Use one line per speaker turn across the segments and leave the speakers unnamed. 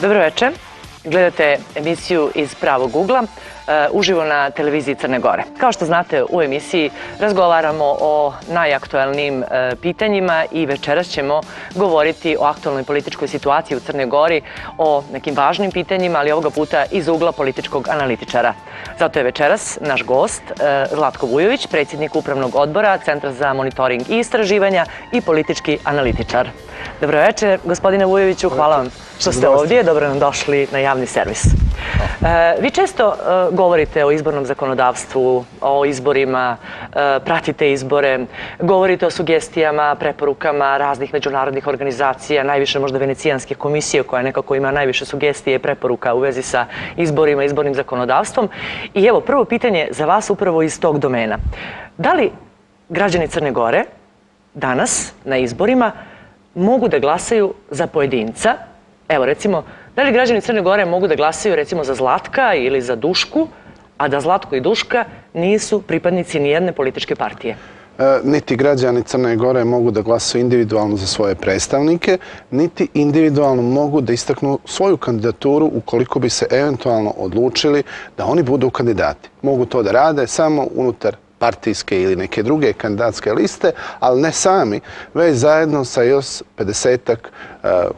Dobro večer. Gledate emisiju iz pravog ugla, uživo na televiziji Crne Gore. Kao što znate, u emisiji razgovaramo o najaktualnijim pitanjima i večeras ćemo govoriti o aktualnoj političkoj situaciji u Crnoj Gori, o nekim važnim pitanjima, ali ovoga puta iz ugla političkog analitičara. Zato je večeras naš gost Zlatko Vujović, predsjednik Upravnog odbora Centra za monitoring i istraživanja i politički analitičar. Dobro večer, gospodine Vujoviću, hvala vam što ste ovdje, dobro nam došli na javni servis. Vi često govorite o izbornom zakonodavstvu, o izborima, pratite izbore, govorite o sugestijama, preporukama raznih međunarodnih organizacija, najviše možda Venecijanske komisije koja nekako ima najviše sugestije i preporuka u vezi sa izborima, izbornim zakonodavstvom. I evo, prvo pitanje za vas upravo iz tog domena. Da li građani Crne Gore danas na izborima mogu da glasaju za pojedinca? Evo, recimo, da li građani Crne Gore mogu da glasaju recimo za Zlatka ili za Dušku, a da Zlatko i Duška nisu pripadnici nijedne političke partije?
Niti građani Crne Gore mogu da glasaju individualno za svoje predstavnike, niti individualno mogu da istaknu svoju kandidaturu ukoliko bi se eventualno odlučili da oni budu kandidati. Mogu to da rade samo unutar partijske ili neke druge kandidatske liste, ali ne sami, već zajedno sa još 50-ak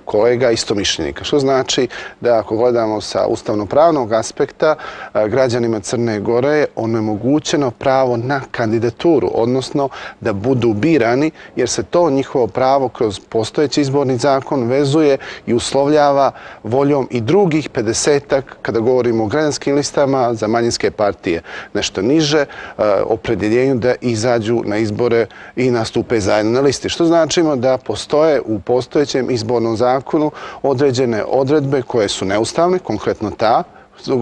kolega istomišljenika. Što znači da ako gledamo sa ustavno-pravnog aspekta, građanima Crne Gore je onemogućeno pravo na kandidaturu, odnosno da budu birani, jer se to njihovo pravo kroz postojeći izborni zakon vezuje i uslovljava voljom i drugih 50-ak, kada govorimo o građanskim listama za manjinske partije nešto niže, opredjeljenju da izađu na izbore i nastupe zajedno na listi. Što značimo da postoje u postojećem izbornom zakonu određene odredbe koje su neustavne, konkretno ta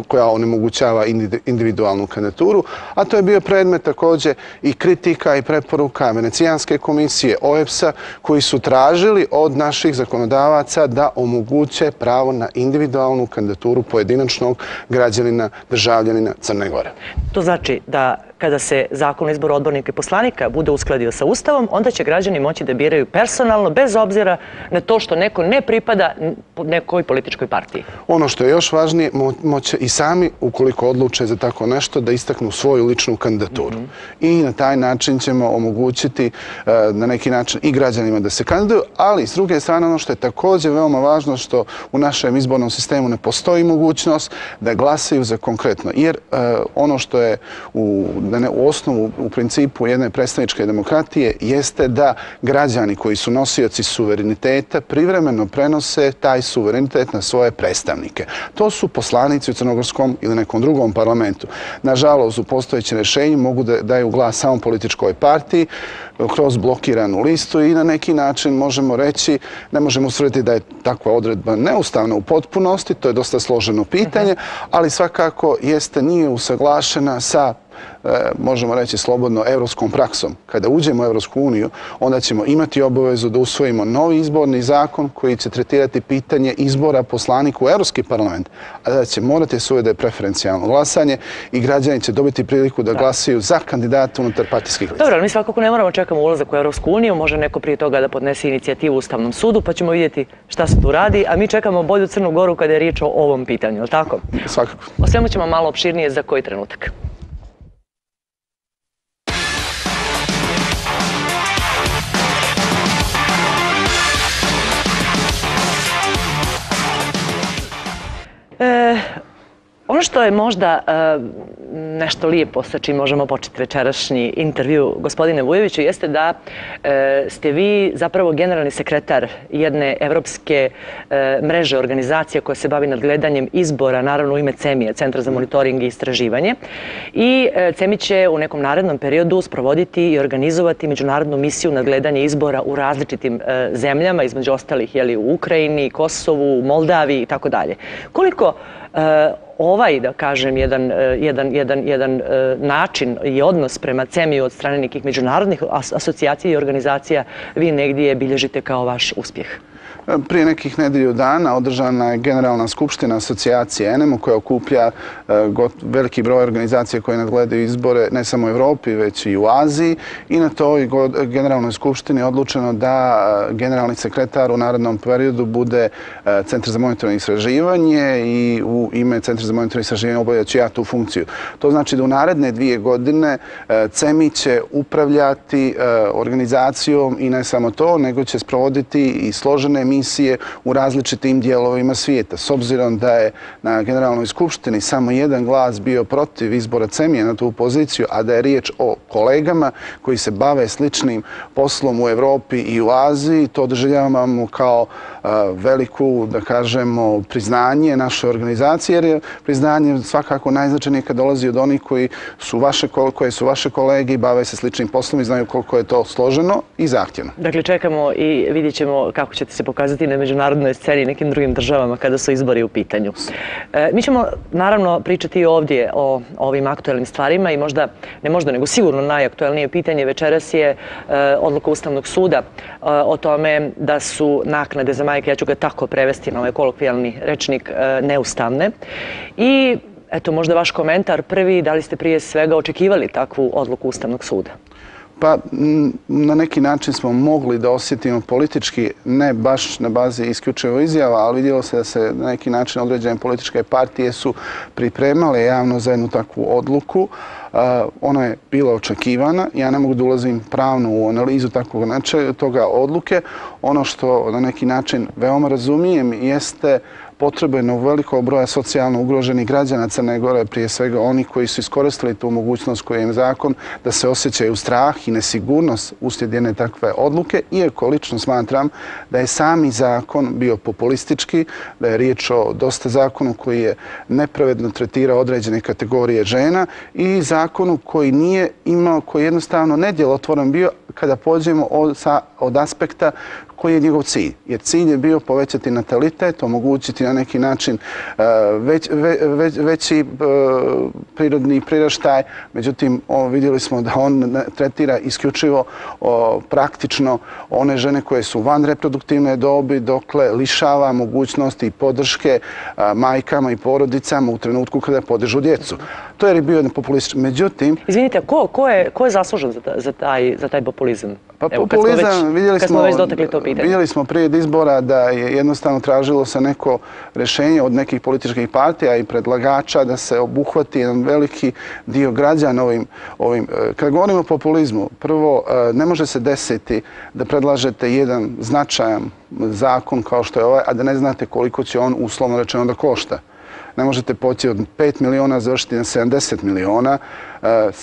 koja onemogućava individualnu kandidaturu, a to je bio predmet također i kritika i preporuka Venecijanske komisije, OEBS-a, koji su tražili od naših zakonodavaca da omoguće pravo na individualnu kandidaturu pojedinačnog građanina, državljanina Crne Gore.
To znači da kada se zakon o izboru odbornika i poslanika bude uskladio sa Ustavom, onda će građani moći da biraju personalno, bez obzira na to što neko ne pripada nekoj političkoj partiji.
Ono što je još važnije, moće i sami, ukoliko odluče za tako nešto, da istaknu svoju ličnu kandidaturu. I na taj način ćemo omogućiti na neki način i građanima da se kandiduju, ali s druge strane ono što je također veoma važno, što u našem izbornom sistemu ne postoji mogućnost da glasaju za konkretno. Jer ono što je u osnovu, u principu jedne predstavničke demokratije jeste da građani koji su nosioci suvereniteta privremeno prenose taj suverenitet na svoje predstavnike. To su poslanici u crnogorskom ili nekom drugom parlamentu. Nažalost, u postojećem rješenju mogu da daju glas samo političkoj partiji kroz blokiranu listu i na neki način možemo reći, ne možemo ustvrditi da je takva odredba neustavna u potpunosti, to je dosta složeno pitanje, ali svakako nije usaglašena sa, možemo reći slobodno, evropskom praksom. Kada uđemo u Evropsku uniju, onda ćemo imati obavezu da usvojimo novi izborni zakon koji će tretirati pitanje izbora poslanika u Evropski parlament, a da će morati se uvede preferencijalno glasanje i građani će dobiti priliku da glasaju za kandidata unutar partijskih lista.
Dobro, mi svakako ne moramo čekamo ulazak u Evropsku uniju, može neko prije toga da podnese inicijativu u Ustavnom sudu, pa ćemo vidjeti šta se tu radi, a mi čekamo bolju Crnu Goru kada je riječ o ovom pitanju, je li tako?
Svakako.
O svemu ćemo malo opširnije za koji trenutak. Ono što je možda nešto lijepo sa čim možemo početi večerašnji intervju, gospodine Vujoviću, jeste da ste vi zapravo generalni sekretar jedne evropske mreže organizacija koja se bavi nadgledanjem izbora, naravno u ime CEMI-a, Centra za monitoring i istraživanje. I CEMI će u nekom narednom periodu sprovoditi i organizovati međunarodnu misiju nadgledanja izbora u različitim zemljama, između ostalih u Ukrajini, Kosovu, Moldaviji i tako dalje. Koliko ovaj, da kažem, jedan način i odnos prema CEMI-u od strane nekih međunarodnih asocijacija i organizacija vi negdje bilježite kao vaš uspjeh?
Prije nekih nedelju dana održana je Generalna skupština asocijacije ENEMO koja okuplja veliki broj organizacija koje nadgledaju izbore ne samo u Evropi već i u Aziji i na toj Generalnoj skupštini je odlučeno da generalni sekretar u narednom periodu bude Centar za monetarno istraživanje i u ime Centra za monetarno istraživanje obavljaću ja tu funkciju. To znači da u naredne 2 godine CEMI će upravljati organizacijom i ne samo to, nego će sprovoditi i složene misije u različitim dijelovima svijeta. S obzirom da je na Generalnoj skupštini samo jedan glas bio protiv izbora CEMI-a na tu poziciju, a da je riječ o kolegama koji se bave sličnim poslom u Evropi i u Aziji, to doživljavamo kao veliku, da kažemo, priznanje naše organizacije, jer je priznanje svakako najznačajnije kad dolazi od onih koje su vaše kolege i bave se sličnim poslom i znaju koliko je to složeno i zahtjevno.
Dakle, čekamo i vidjet ćemo kako ćete se pokazati na međunarodnoj sceni i nekim drugim državama kada su izbori u pitanju. Mi ćemo naravno pričati i ovdje o ovim aktuelnim stvarima i nego sigurno najaktuelnije pitanje večeras je odluka Ustavnog suda o tome da su naknade za majke, ja ću ga tako prevesti na ovaj kolokvijalni rečnik, neustavne. I eto, možda vaš komentar prvi, da li ste prije svega očekivali takvu odluku Ustavnog suda?
Pa na neki način smo mogli da osjetimo politički, ne baš na bazi isključivo izjava, ali vidjelo se da se na neki način određene političke partije su pripremale javno za jednu takvu odluku. Ona je bila očekivana. Ja ne mogu da ulazim pravno u analizu toga odluke. Ono što na neki način veoma razumijem jeste potrebe velikog broja socijalno ugroženih građana Crne Gore, prije svega oni koji su iskoristili tu mogućnost koju im zakon da se osjećaju strah i nesigurnost uslijed jedne takve odluke, iako lično smatram da je sami zakon bio populistički, da je riječ o dosta zakonu koji je nepravedno tretirao određene kategorije žena i zakonu koji nije imao, koji jednostavno nedjelotvoran bio kada pođemo od aspekta koji je njegov cilj. Jer cilj je bio povećati natalitet, omogućiti na neki način veći prirodni priraštaj. Međutim, vidjeli smo da on tretira isključivo praktično one žene koje su van reproduktivne dobi, dokle lišava mogućnosti i podrške majkama i porodicama u trenutku kada podižu djecu. To je bio jedan populistički. Međutim...
Izvinite, ko je zaslužen za taj populizam?
Pa populizam,
vidjeli
smo prije izbora da je jednostavno tražilo se neko rješenje od nekih političkih partija i predlagača da se obuhvati jedan veliki dio građana ovim. Kad govorimo o populizmu, prvo, ne može se desiti da predlažete jedan značajan zakon kao što je ovaj, a da ne znate koliko će on uslovno rečeno da košta. Ne možete poći od 5 miliona završiti na 70 miliona.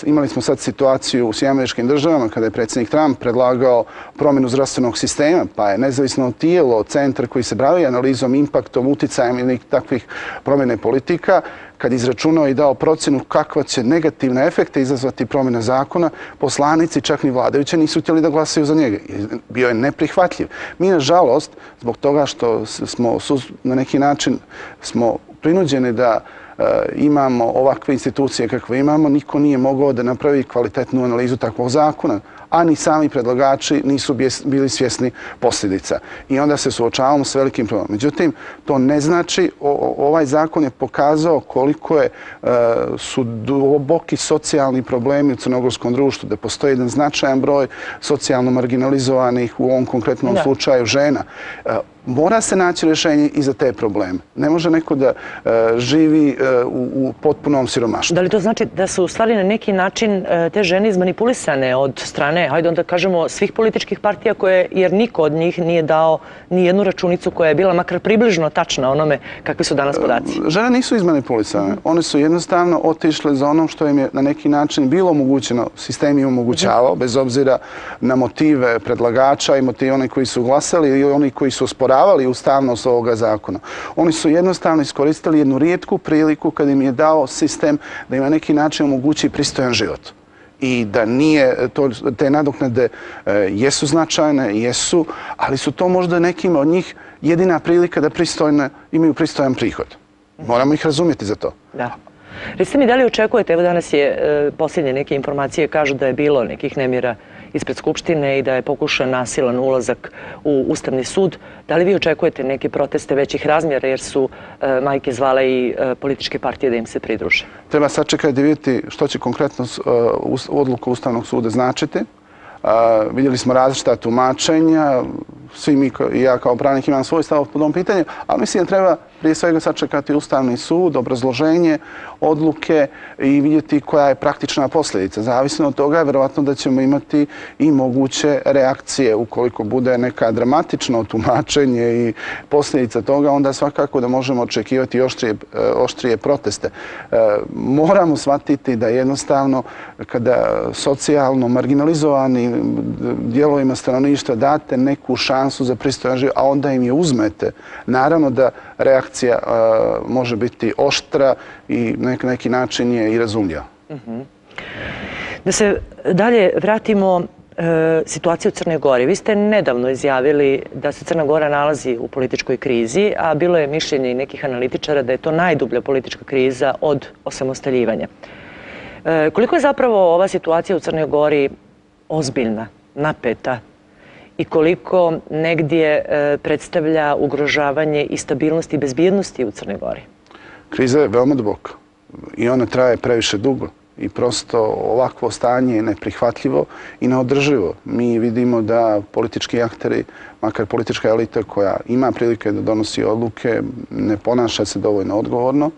Imali smo sad situaciju u Sjedinjenim Državama kada je predsjednik Trump predlagao promjenu zdravstvenog sistema, pa je nezavisno tijelo, centar koji se bavi analizom, impaktom, uticajem ili takvih promjene politika, kad izračunao i dao procjenu kakva će negativne efekte izazvati promjena zakona, poslanici, čak ni vladajući, nisu htjeli da glasaju za njega. Bio je neprihvatljiv. Mi, nažalost, zbog toga što smo na neki način prinuđeni da imamo ovakve institucije kakve imamo, niko nije mogao da napravi kvalitetnu analizu takvog zakona, a ni sami predlagači nisu bili svjesni posljedica. I onda se suočavamo s velikim problemom. Međutim, to ne znači, ovaj zakon je pokazao koliko su duboki socijalni problemi u crnogorskom društvu, da postoji jedan značajan broj socijalno marginalizovanih, u ovom konkretnom slučaju žena. Mora se naći rješenje i za te probleme. Ne može neko da živi u potpunom siromaštvu.
Da li to znači da su u stvari na neki način te žene izmanipulisane od strane, hajde onda kažemo, svih političkih partija jer niko od njih nije dao ni jednu računicu koja je bila makar približno tačna onome kakvi su danas podaci?
Žene nisu izmanipulisane. One su jednostavno otišle za onom što im je na neki način bilo omogućeno, sistem im omogućavao, bez obzira na motive predlagača i motive onih koji su glasali i oni koji su osporavali ustavnost ovoga zakona. Oni su jednostavno iskoristili jednu rijetku priliku kad im je dao sistem da im na neki način omogući pristojan život. I da te nadoknade jesu značajne, jesu, ali su to možda nekima od njih jedina prilika da imaju pristojan prihod. Moramo ih razumjeti za to.
Da. Recite mi, da li očekujete, evo danas je posljednje neke informacije kažu da je bilo nekih nemira ispred Skupštine i da je pokušan nasilan ulazak u Ustavni sud. Da li vi očekujete neke proteste većih razmjera jer su majke zvale i političke partije da im se pridruže?
Treba sačekati i vidjeti što će konkretno odluka Ustavnog suda značiti. Vidjeli smo različita tumačenja, svi mi i ja kao pravnik imam svoj stav po tom pitanju, ali mislim da treba prije svega sačekati Ustavni sud, obrazloženje, odluke i vidjeti koja je praktična posljedica. Zavisno od toga je vjerovatno da ćemo imati i moguće reakcije. Ukoliko bude neka dramatično tumačenje i posljedica toga, onda svakako da možemo očekivati oštrije proteste. Moramo shvatiti da jednostavno kada socijalno marginalizovani dijelovima stanovništva date neku šansu za pristojan život, a onda im je uzmete, naravno da reakcija može biti oštra i na neki način je i razumljiva.
Da se dalje vratimo situaciju u Crnoj Gori. Vi ste nedavno izjavili da se Crna Gora nalazi u političkoj krizi, a bilo je mišljenje i nekih analitičara da je to najdublja politička kriza od osamostaljivanja. Koliko je zapravo ova situacija u Crnoj Gori ozbiljna, napeta i koliko negdje predstavlja ugrožavanje i stabilnosti i bezbjednosti u Crnoj Gori?
Kriza je veoma duboka i ona traje previše dugo i prosto ovakvo stanje je neprihvatljivo i neodrživo. Mi vidimo da politički akteri, makar politička elita koja ima prilike da donosi odluke, ne ponaša se dovoljno odgovorno.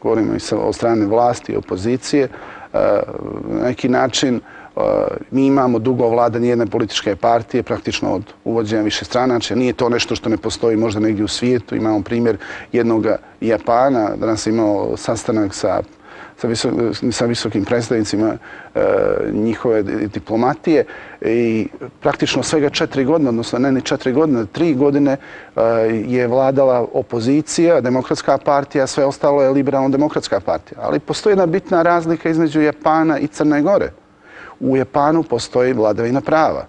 Govorimo i o strane vlasti i opozicije. Na neki način mi imamo dugo vladanje jedne političke partije, praktično od uvođenja višestranačja. Nije to nešto što ne postoji možda negdje u svijetu. Imamo primjer jednog Japana. Danas imao sastanak sa visokim predstavnicima njihove diplomatije i praktično svega 4 godine, odnosno ne ni 4 godine, 3 godine je vladala opozicija, demokratska partija, sve ostalo je liberalno-demokratska partija. Ali postoji jedna bitna razlika između Japana i Crne Gore. U Japanu postoji vladavina prava.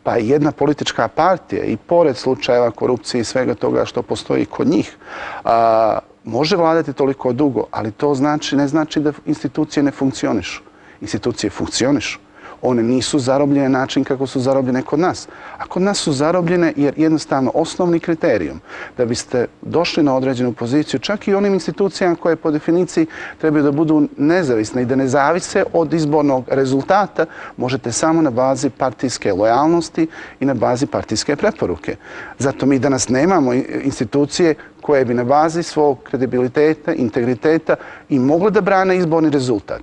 Pa jedna politička partija i pored slučajeva korupcije i svega toga što postoji kod njih može vladati toliko dugo, ali to ne znači da institucije ne funkcionišu. Institucije funkcionišu. One nisu zarobljene na način kako su zarobljene kod nas. A kod nas su zarobljene jer jednostavno osnovni kriterijum da biste došli na određenu poziciju, čak i onim institucijama koje po definiciji trebaju da budu nezavisne i da ne zavise od izbornog rezultata, možete samo na bazi partijske lojalnosti i na bazi partijske preporuke. Zato mi danas nemamo institucije koje bi na bazi svog kredibiliteta, integriteta i mogle da brane izborni rezultat.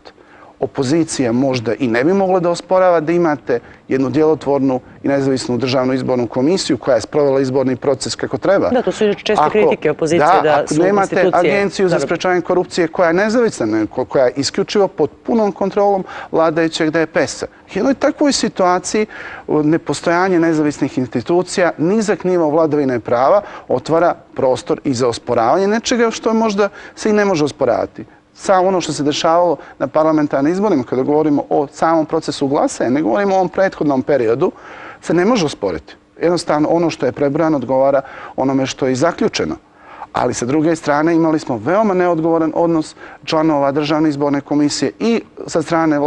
Opozicija možda i ne bi mogla da osporava da imate jednu djelotvornu i nezavisnu državnu izbornu komisiju koja je sprovela izborni proces kako treba.
Da, to su česte kritike opozicije da su institucije...
Ako nemate agenciju za sprečavanje korupcije koja je nezavisna, koja je isključivo pod punom kontrolom vladajućeg DPS-a. U jednoj takvoj situaciji nepostojanje nezavisnih institucija, nizak nivo vladavine prava otvara prostor i za osporavanje nečega što možda se i ne može osporavati. Samo ono što se dešavalo na parlamentarnim izborima, kada govorimo o samom procesu glasanja, ne govorimo o ovom prethodnom periodu, se ne može osporiti. Jednostavno, ono što je prebrojano odgovara onome što je i zaključeno. Ali sa druge strane imali smo veoma neodgovoran odnos članova Državne izborne komisije i sa strane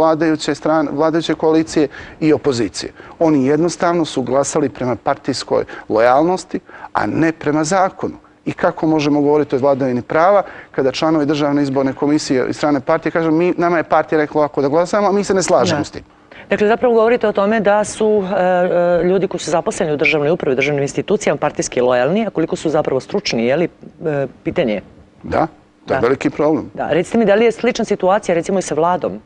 vladajuće koalicije i opozicije. Oni jednostavno su glasali prema partijskoj lojalnosti, a ne prema zakonu. I kako možemo govoriti o vladavini prava kada članovi Državne izborne komisije i strane partije kažu nama je partija rekla ovako da glasamo, a mi se ne slažemo s tim.
Dakle, zapravo govorite o tome da su ljudi koji su zaposleni u državnoj upravi, u državnim institucijama partijski lojalni, a koliko su zapravo stručni, je li pitanje?
Da, to je veliki problem.
Recite mi, da li je slična situacija recimo i sa vladom?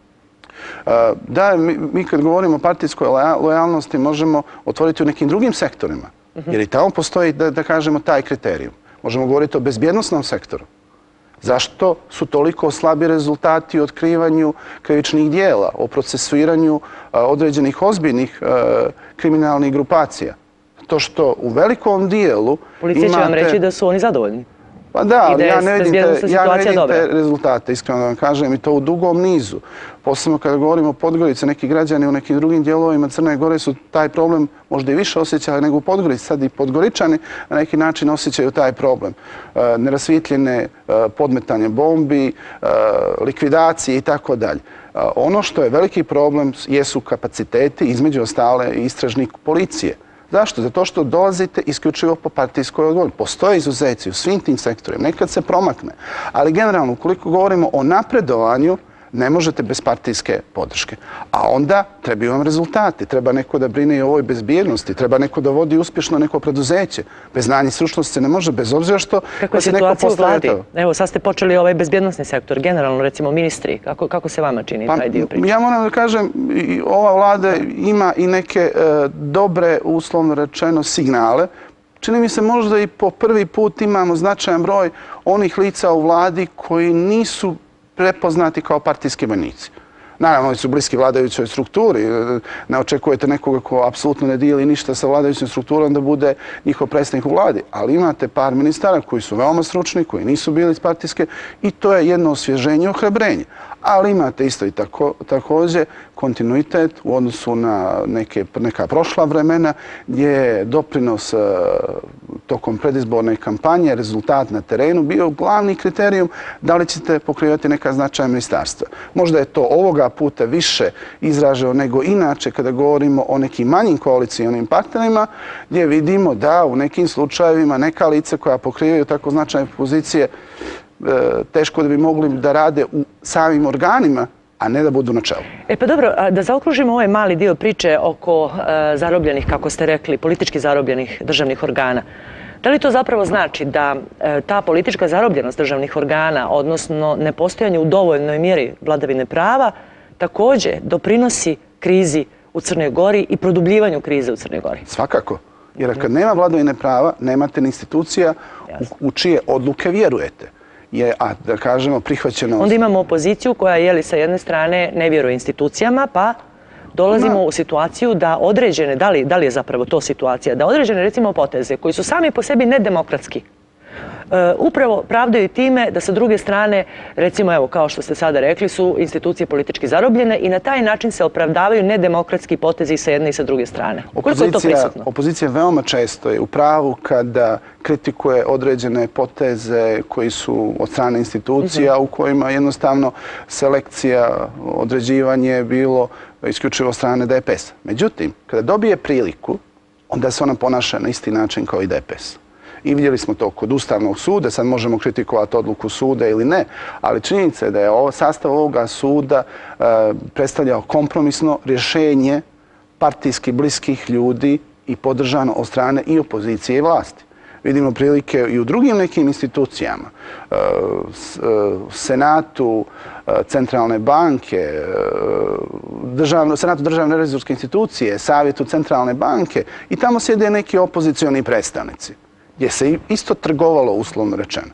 Da, mi kad govorimo o partijskoj lojalnosti možemo otvoriti u nekim drugim sektorima, jer i tamo postoji, da kažemo, taj kriterijum. Možemo govoriti o bezbjednosnom sektoru. Zašto su toliko slabi rezultati u otkrivanju krivičnih dijela, o procesuiranju određenih ozbiljnih kriminalnih grupacija? To što u velikom dijelu
policija će vam reći da su oni zadovoljni.
Pa da, ali ja ne vidim
bezbjednosna
te rezultate, iskreno da vam kažem, i to u dugom nizu. Posebno kada govorimo o Podgorici, neki građani u nekim drugim dijelovima Crne Gore su taj problem možda i više osjećali nego u Podgorici. Sad i Podgoričani na neki način osjećaju taj problem. Nerasvjetljene podmetanje bombi, likvidacije i tako dalje. Ono što je veliki problem jesu kapaciteti, između ostale i istražnih policije. Zašto? Zato što dolazite isključivo po partijskoj odgovornosti. Postoje izuzeci u svim tim sektorima, nekad se promakne. Ali generalno, ukoliko govorimo o napredovanju, ne možete bez partijske podrške. A onda trebaju vam rezultati. Treba neko da brine i o ovoj bezbjednosti. Treba neko da vodi uspješno neko preduzeće. Bez znanja i stručnosti se ne može, bez obzira što...
Kako je situacija u vladi? Evo, sad ste počeli ovaj bezbjednosni sektor. Generalno, recimo, ministri. Kako se vama čini taj dio priče?
Ja moram da kažem, ova vlada ima i neke dobre, uslovno rečeno, signale. Čini mi se možda i po prvi put imamo značajan broj onih lica u vladi koji nisu prepoznati kao partijski vojnici. Naravno, oni su bliski vladajućoj strukturi. Ne očekujete nekoga ko apsolutno ne dijeli ništa sa vladajućom strukturom da bude njihov predstavnik u vladi. Ali imate par ministara koji su veoma stručni, koji nisu bili iz partijske i to je jedno osvježenje i ohrabrenje. Ali imate isto i također kontinuitet u odnosu na neka prošla vremena gdje je doprinos tokom predizborne kampanje, rezultat na terenu bio glavni kriterijum da li ćete pokrivati neka značajna ministarstva. Možda je to ovoga puta više izraženo nego inače kada govorimo o nekim manjim koalicijonim partnerima gdje vidimo da u nekim slučajevima neka lica koja pokrivaju tako značajne pozicije teško da bi mogli da rade u samim organima, a ne da budu na čelu.
Pa dobro, da zaokružimo ovaj mali dio priče oko zarobljenih, kako ste rekli, politički zarobljenih državnih organa. Da li to zapravo znači da ta politička zarobljenost državnih organa, odnosno nepostojanje u dovoljnoj mjeri vladavine prava, također doprinosi krizi u Crnoj Gori i produbljivanju krize u Crnoj Gori?
Svakako. Jer kad nema vladavine prava, nemate ni institucija u čije odluke vjerujete. A da kažemo prihvaćeno...
Onda imamo opoziciju koja je sa jedne strane ne vjeruje institucijama, pa dolazimo u situaciju da određene, da li je zapravo to situacija, da određene recimo poteze koji su sami po sebi nedemokratski, upravo pravdaju time da sa druge strane, recimo evo kao što ste sada rekli, su institucije politički zarobljene i na taj način se opravdavaju nedemokratski potezi i sa jedne i sa druge strane. Koliko je to prisutno?
Opozicija veoma često je u pravu kada kritikuje određene poteze koji su od strane institucija u kojima jednostavno selekcija, određivanje bilo isključivo od strane DPS. Međutim, kada dobije priliku, onda se ona ponaša na isti način kao i DPS. I vidjeli smo to kod Ustavnog suda, sad možemo kritikovati odluku suda ili ne, ali činjenica je da je sastav ovoga suda predstavljao kompromisno rješenje partijski bliskih ljudi i podržano od strane i opozicije i vlasti. Vidimo prilike i u drugim nekim institucijama, Senatu, Centralne banke, Senatu državne revizorske institucije, Savjetu Centralne banke i tamo sjede neki opozicioni predstavnici gdje se isto trgovalo, uslovno rečeno.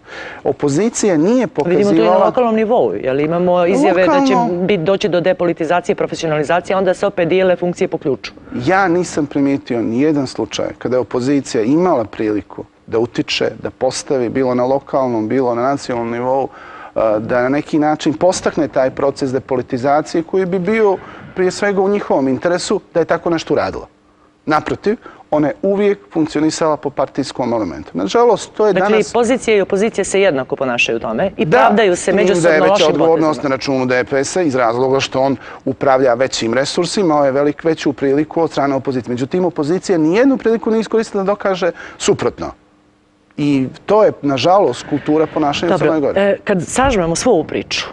Opozicija nije pokazivala...
Vidimo to i na lokalnom nivou, jer imamo izjave da će doći do depolitizacije, profesionalizacije, onda se opet dijele funkcije po ključu.
Ja nisam primijetio nijedan slučaj kada je opozicija imala priliku da utiče, da postavi, bilo na lokalnom, bilo na nacionalnom nivou, da na neki način postakne taj proces depolitizacije koji bi bio prije svega u njihovom interesu da je tako nešto uradila. Naprotiv, ona je uvijek funkcionisala po partijskom elementu. Nažalost, to je danas...
Dakle, pozicija i opozicija se jednako ponašaju u tome i pravdaju se međusobno lošim potezima.
Da je veća odgovornost na računu DPS-a iz razloga što on upravlja većim resursima, ovo je veću priliku od strane opozicije. Međutim, opozicija nijednu priliku nije iskoristila da dokaže suprotno. I to je, nažalost, kultura ponašanja u Crnoj Gori.
Dobro, kad sažmemo svu ovu priču,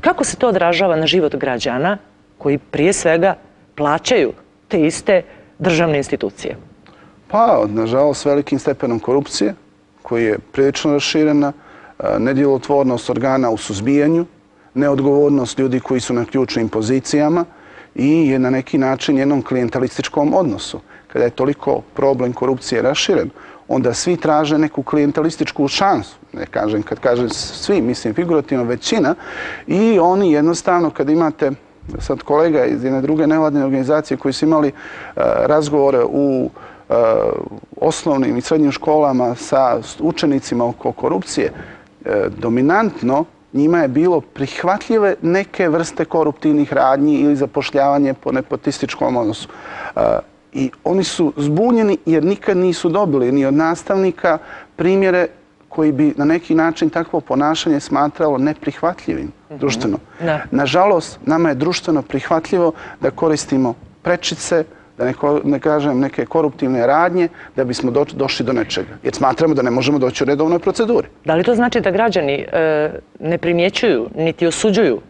kako se to odražava na život građana koji prije svega plaćaju te iste državne institucije?
Pa, nažalost, velikim stepenom korupcije, koji je prilično raširena, nedjelotvornost organa u suzbijanju, neodgovornost ljudi koji su na ključnim pozicijama i je na neki način jednom klijentelističkom odnosu. Kada je toliko problem korupcije raširen, onda svi traže neku klijentelističku šansu. Ne kažem, kad kažem svi, mislim figurativno većina, i oni jednostavno kad imate sad kolega iz jedne druge nevladine organizacije koji su imali razgovore u osnovnim i srednjim školama sa učenicima oko korupcije, dominantno njima je bilo prihvatljive neke vrste koruptivnih radnji ili zapošljavanje po nepotističkom odnosu. I oni su zbunjeni jer nikad nisu dobili ni od nastavnika primjere koji bi na neki način takvo ponašanje smatralo neprihvatljivim društveno. Nažalost, nama je društveno prihvatljivo da koristimo prečice, da ne kažem neke koruptivne radnje, da bismo došli do nečega. Jer smatramo da ne možemo doći u redovnoj proceduri.
Da li to znači da građani ne primjećuju niti osuđuju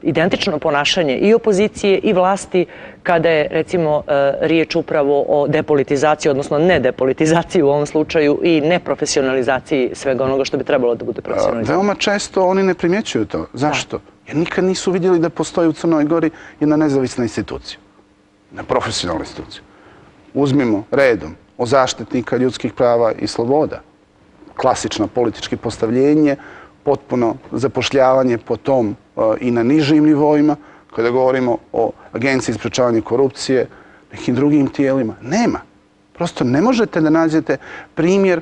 identično ponašanje i opozicije i vlasti kada je, recimo, riječ upravo o depolitizaciji, odnosno ne depolitizaciji u ovom slučaju i neprofesionalizaciji svega onoga što bi trebalo da bude profesionalizacija?
Veoma često oni ne primjećuju to. Zašto? Jer nikad nisu vidjeli da postoji u Crnoj Gori jedna nezavisna institucija, na profesionalnu instituciju. Uzmimo redom o zaštitnika ljudskih prava i sloboda. Klasično politički postavljenje, potpuno zapošljavanje po tom i na nižim nivoima, kada govorimo o Agenciji za sprečavanje korupcije, nekim drugim tijelima. Nema. Prosto ne možete da nađete primjer,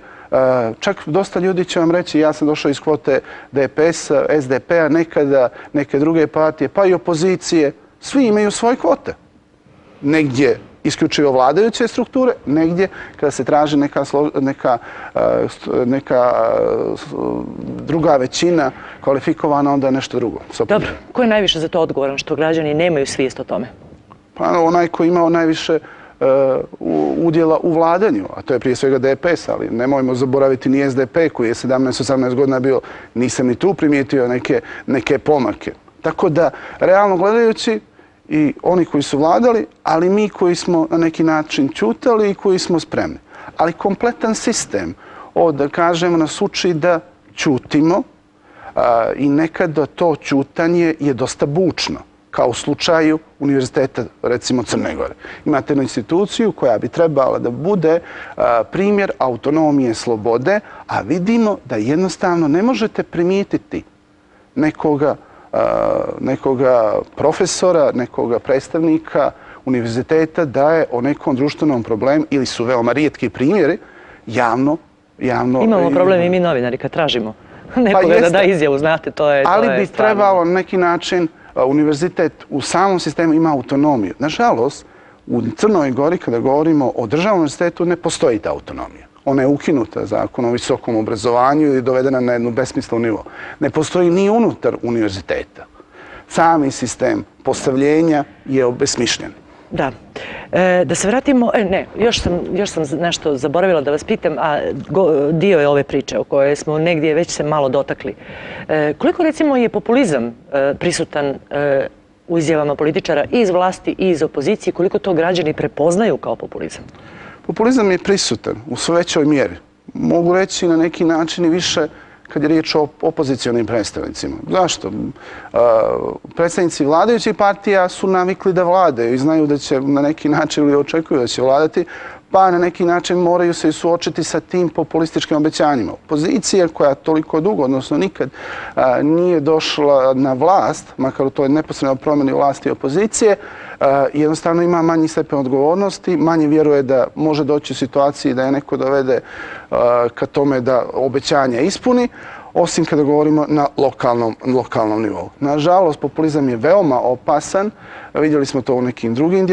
čak dosta ljudi će vam reći, ja sam došao iz kvote DPS-a, SDP-a, nekada neke druge partije, pa i opozicije, svi imaju svoje kvote. Negdje isključivo vladajuće strukture, negdje kada se traži neka druga većina kvalifikovana, onda je nešto drugo.
Dobro, ko je najviše za to odgovoran što građani nemaju svijest o tome?
Pa onaj koji je imao najviše udjela u vladanju, a to je prije svega DPS, ali nemojmo zaboraviti ni SDP koji je 17-18 godina bio, nisam ni tu primijetio neke pomake. Tako da, realno gledajući, i oni koji su vladali, ali mi koji smo na neki način ćutali i koji smo spremni. Ali kompletan sistem, da kažemo, nas uči da ćutimo i nekada to ćutanje je dosta bučno, kao u slučaju Univerziteta, recimo Crne Gore. Imate jednu instituciju koja bi trebala da bude primjer autonomije, slobode, a vidimo da jednostavno ne možete primijetiti nekoga profesora, nekoga predstavnika univerziteta da je o nekom društvenom problemu, ili su veoma rijetki primjeri, javno...
Imamo problem i mi novinari kad tražimo nekoga da da izjavu, znate, to je...
Ali bi trebalo na neki način, univerzitet u samom sistemu ima autonomiju. Nažalost, u Crnoj Gori, kada govorimo o državnom univerzitetu, ne postoji ta autonomija. Ona je ukinuta zakonom o visokom obrazovanju i dovedena na jednu besmislenu nivo. Ne postoji ni unutar univerziteta. Sami sistem postavljenja je obesmišljen.
Da. Da se vratimo, još sam nešto zaboravila da vas pitam, a dio je ove priče o kojoj smo negdje već se malo dotakli. Koliko, recimo, je populizam prisutan u izjavama političara i iz vlasti i iz opozicije, koliko to građani prepoznaju kao populizam?
Populizam je prisutan u sve većoj mjeri. Mogu reći na neki način i više kad je riječ o opozicijonim predstavnicima. Zašto? Predstavnici vladajućih partija su navikli da vladaju i znaju da će na neki način ili očekuju da će vladati, pa na neki način moraju se i suočiti sa tim populističkim obećanjima. Opozicija koja toliko dugo, odnosno nikad, nije došla na vlast, makar u toj neposrednoj promjeni vlasti i opozicije, jednostavno ima manji stepen odgovornosti, manje vjeruje da može doći u situaciji da je neko dovede ka tome da obećanja ispuni, osim kada govorimo na lokalnom nivou. Nažalost, populizam je veoma opasan, vidjeli smo to u nekim drugim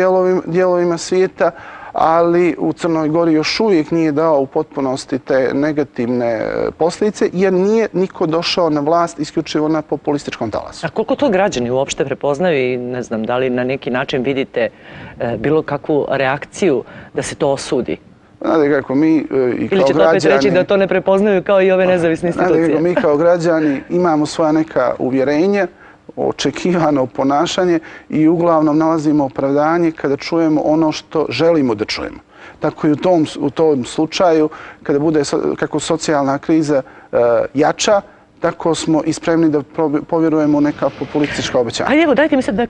dijelovima svijeta, ali u Crnoj Gori još uvijek nije dao u potpunosti te negativne posljedice jer nije niko došao na vlast isključivo na populističkom talasu.
A koliko to građani uopšte prepoznaju i ne znam da li na neki način vidite bilo kakvu reakciju da se to osudi?
Znate kako mi i kao građani...
Ili ćete opet reći da to ne prepoznaju kao i ove nezavisne institucije?
Znate kako mi kao građani imamo svoja neka uvjerenja, očekivano ponašanje i uglavnom nalazimo opravdanje kada čujemo ono što želimo da čujemo. Tako i u tom slučaju, kada bude kako socijalna kriza jača, tako smo i spremni da povjerujemo u neka populistička obećanja.
Ajde, evo, dajte mi sad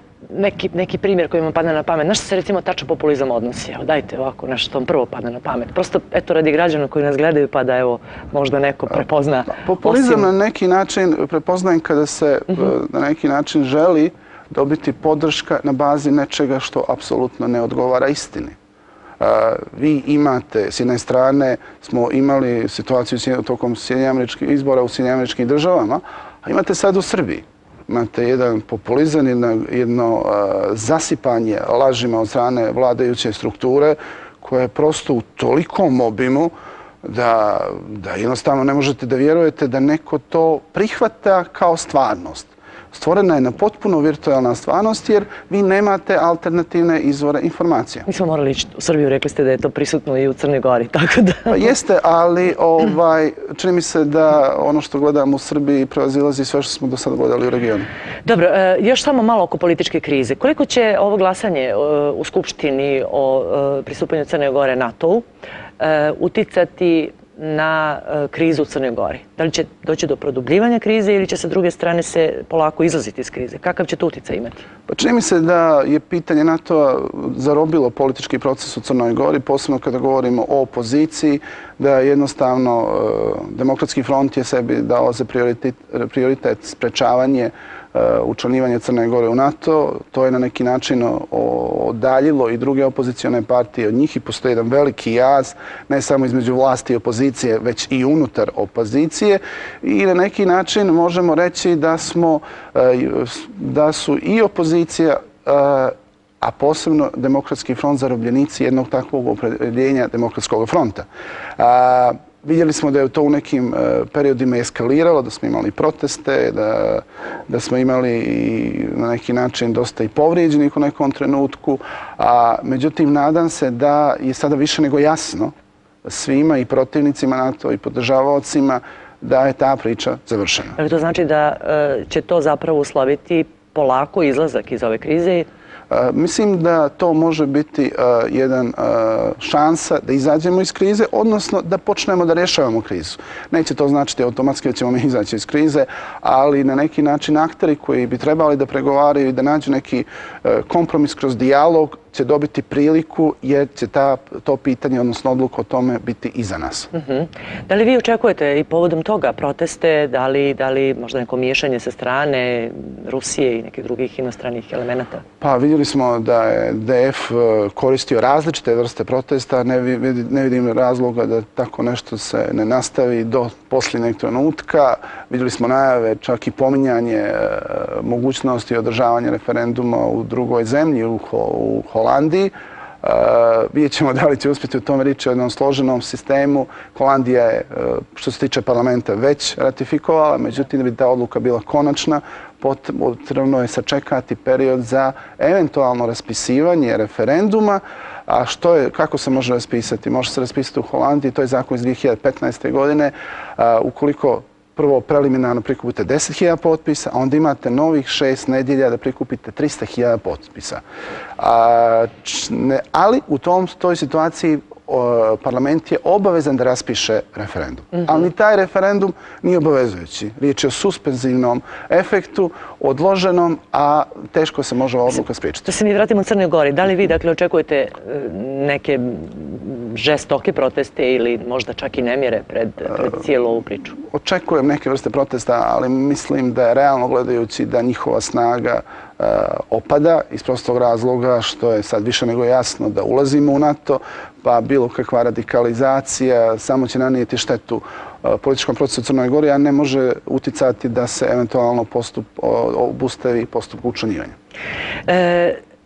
neki primjer koji vam padne na pamet. Na što se, recimo, tačno populizam odnosi? Evo, dajte ovako nešto što vam prvo padne na pamet. Prosto, eto, radi građana koji nas gledaju, pa da, evo, možda neko prepozna...
Populizam na neki način prepoznajem kada se na neki način želi dobiti podrška na bazi nečega što apsolutno ne odgovara istini. Vi imate, s jedne strane smo imali situaciju tokom izbora u Sjedinjenim Američkim Državama, a imate sad u Srbiji. Imate jedan populizam, jedno zasipanje lažima od strane vladajuće strukture koje je prosto u tolikom obimu da jednostavno ne možete da vjerujete da neko to prihvata kao stvarnost. Stvorena je na potpuno virtualna stvarnost jer vi nemate alternativne izvore informacija.
Nismo morali ići u Srbiju, rekli ste da je to prisutno i u Crnoj Gori, tako da...
Pa jeste, ali čini mi se da ono što gledamo u Srbiji prevazilazi sve što smo do sada gledali u regionu.
Dobro, još samo malo oko političke krize. Koliko će ovo glasanje u Skupštini o pristupanju Crne Gore NATO-u uticati na krizu u Crnoj Gori? Da li će doći do produbljivanja krize ili će sa druge strane se polako izlaziti iz krize? Kakav će to uticaj imati?
Pa čini mi se da je pitanje NATO-a zarobilo politički proces u Crnoj Gori, posebno kada govorimo o opoziciji, da jednostavno Demokratski front je sebi dao za prioritet sprečavanje učlanjivanje Crne Gore u NATO. To je na neki način odaljilo i druge opozicione partije od njih i postoji jedan veliki jaz, ne samo između vlasti i opozicije, već i unutar opozicije. I na neki način možemo reći da su i opozicija, a posebno Demokratski front zarobljenici jednog takvog opredjeljenja Demokratskog fronta. Vidjeli smo da je to u nekim periodima eskaliralo, da smo imali proteste, da smo imali na neki način dosta i povrijeđenih u nekom trenutku. Međutim, nadam se da je sada više nego jasno svima i protivnicima NATO i podržavaocima da je ta priča završena.
Ali to znači da će to zapravo usloviti polako izlazak iz ove krize?
Mislim da to može biti jedan šansa da izađemo iz krize, odnosno da počnemo da rješavamo krizu. Neće to značiti automatski da ćemo mi izaći iz krize, ali na neki način akteri koji bi trebali da pregovaraju i da nađu neki kompromis kroz dijalog će dobiti priliku jer će to pitanje, odnosno odluka o tome biti iza nas.
Da li vi očekujete i povodom toga proteste, da li možda neko miješanje sa strane Rusije i nekih drugih inostranih elemenata?
Pa vidjeli smo da je DF koristio različite vrste protesta. Ne vidim razloga da tako nešto se ne nastavi do posljednjeg trenutka. Vidjeli smo najave, čak i pominjanje mogućnosti održavanja referenduma u drugoj zemlji, u Holandiji. Vidjet ćemo da li će uspjeti u tom riječi o jednom složenom sistemu. Holandija je, što se tiče parlamenta, već ratifikovala, međutim da bi ta odluka bila konačna, potrebno je sačekati period za eventualno raspisivanje referenduma. A kako se može raspisati? Može se raspisati u Holandiji, to je zakon iz 2015. godine. Ukoliko prvo preliminarno prikupite 10.000 potpisa, a onda imate novih 6 nedjelja da prikupite 300.000 potpisa. Ali u toj situaciji parlament je obavezan da raspiše referendum. Ali ni taj referendum nije obavezujući. Riječ je o suspenzivnom efektu, odloženom, a teško se može odluka spriječiti.
Da se mi vratimo u Crnoj Gori. Da li vi očekujete neke žestoke proteste ili možda čak i nemjere pred cijelu ovu priču?
Očekujem neke vrste protesta, ali mislim da je realno gledajući da njihova snaga opada iz prostog razloga što je sad više nego jasno da ulazimo u NATO, pa bilo kakva radikalizacija samo će nanijeti štetu političkom procesu u Crnoj Gori, a ne može uticati da se eventualno obustavi postupak učlanjivanja.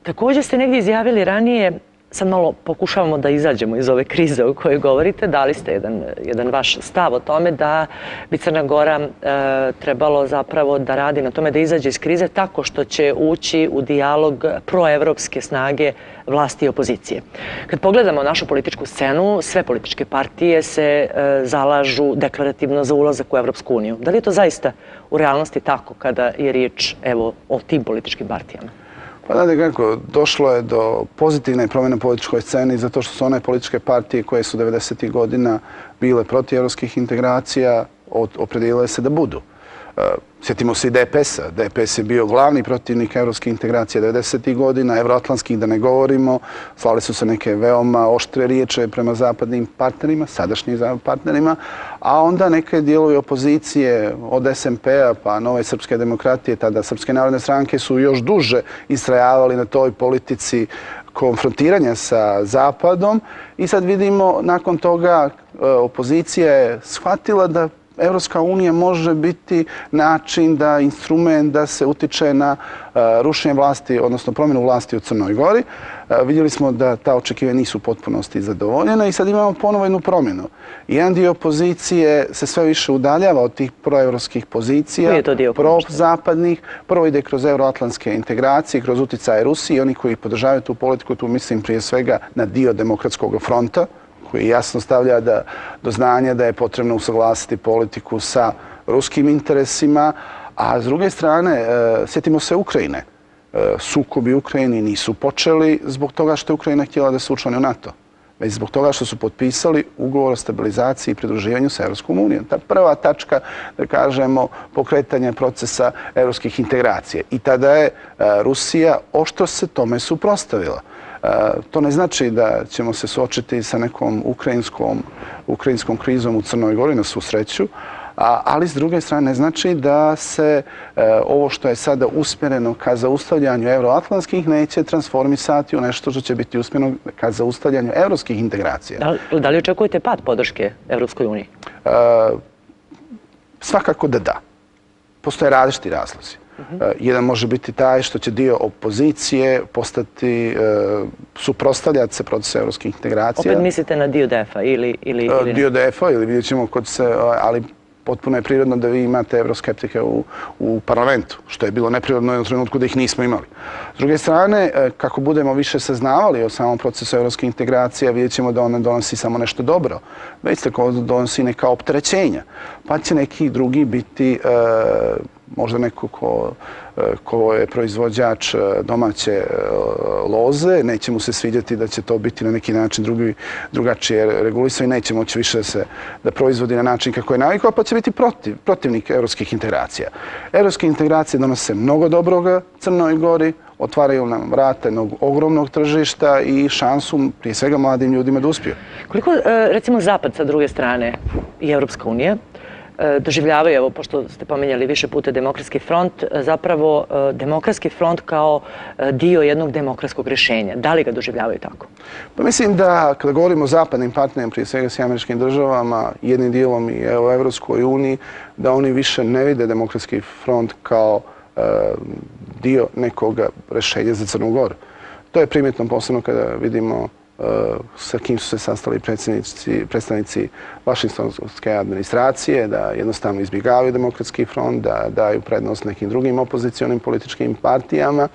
Također ste negdje izjavili ranije, sad malo pokušavamo da izađemo iz ove krize o kojoj govorite, dali ste jedan vaš stav o tome da bi Crna Gora trebalo zapravo da radi na tome da izađe iz krize tako što će ući u dijalog proevropske snage vlasti i opozicije. Kad pogledamo našu političku scenu, sve političke partije se zalažu deklarativno za ulazak u Evropsku uniju. Da li je to zaista u realnosti tako kada je riječ o tim političkim partijama?
Pa znate kako, došlo je do pozitivne promjene u političkoj sceni zato što su one političke partije koje su 90. godina bile protiv evropskih integracija, opredijelile se da budu. Sjetimo se i DPS-a. DPS je bio glavni protivnik evropskih integracija 90. godina, evroatlantskih da ne govorimo. Slali su se neke veoma oštre riječi prema zapadnim partnerima, sadašnjim partnerima, a onda neke dijelovi opozicije od SMP-a pa Nove srpske demokratije, tada Srpske narodne stranke, su još duže istrajavali na toj politici konfrontiranja sa Zapadom i sad vidimo nakon toga opozicija je shvatila da Evropska unija može biti način, instrument da se utiče na rušenje vlasti, odnosno promjenu vlasti u Crnoj Gori. Vidjeli smo da ta očekivanja nisu u potpunosti zadovoljena i sad imamo ponovo jednu promjenu. Jedan dio opozicije se sve više udaljava od tih proevropskih pozicija, prozapadnih. Prvo ide kroz euroatlantske integracije, kroz uticaje Rusije i oni koji podržavaju tu politiku, tu mislim prije svega na dio Demokratskog fronta, koji jasno stavlja do znanja da je potrebno usaglasiti politiku sa ruskim interesima, a s druge strane, sjetimo se Ukrajine. Sukobi u Ukrajini nisu počeli zbog toga što je Ukrajina htjela da se učlani u NATO, već zbog toga što su potpisali ugovor o stabilizaciji i pridruživanju sa Evropskom unijom. Ta prva tačka, da kažemo, pokretanja procesa evropskih integracija. I tada je Rusija oštro se tome suprotstavila. To ne znači da ćemo se suočiti sa nekom ukrajinskom krizom u Crnoj Gori, na svu sreću, ali s druge strane ne znači da se ovo što je sada usmjereno ka zaustavljanju euroatlantskih neće transformisati u nešto što će biti usmjereno ka zaustavljanju evropskih integracija.
Da li očekujete pad podrške Evropskoj uniji?
Svakako da. Postoje različiti razlozi. Jedan može biti taj što će dio opozicije postati, suprotstavljati se procesu evropskih integracija.
Opet mislite na dio DEF-a ili...
Dio DEF-a ili vidjet ćemo ali potpuno je prirodno da vi imate evroskeptike u parlamentu, što je bilo neprirodno u jednom trenutku da ih nismo imali. S druge strane, kako budemo više saznavali o samom procesu evropskih integracija, vidjet ćemo da on ne donosi samo nešto dobro, već tako donosi neka opterećenja. Pa će neki drugi biti možda neko ko je proizvođač domaće loze, neće mu se svidjeti da će to biti na neki način drugačije regulisano i neće moći više da proizvodi na način kako je navikao, pa će biti protivnik evropskih integracija. Evropske integracije donose mnogo dobroga Crnoj Gori, otvaraju nam vrata jednog ogromnog tržišta i šansu prije svega mladim ljudima da uspiju.
Koliko, recimo, Zapad sa druge strane i Evropska unija doživljavaju, evo, pošto ste pominjali više puta Demokratski front, zapravo Demokratski front kao dio jednog demokratskog rješenja. Da li ga doživljavaju tako?
Pa mislim da kada govorimo o zapadnim partnerima, prije svega s američkim državama, jednim dijelom i u Evropskoj uniji, da oni više ne vide Demokratski front kao dio nekog rješenja za Crnu Goru. To je primjetno posebno kada vidimo sa kim su se sastali predstavnici vašingtonske administracije, da jednostavno izbjegavaju Demokratski front, da daju prednost nekim drugim opozicionim političkim partijama.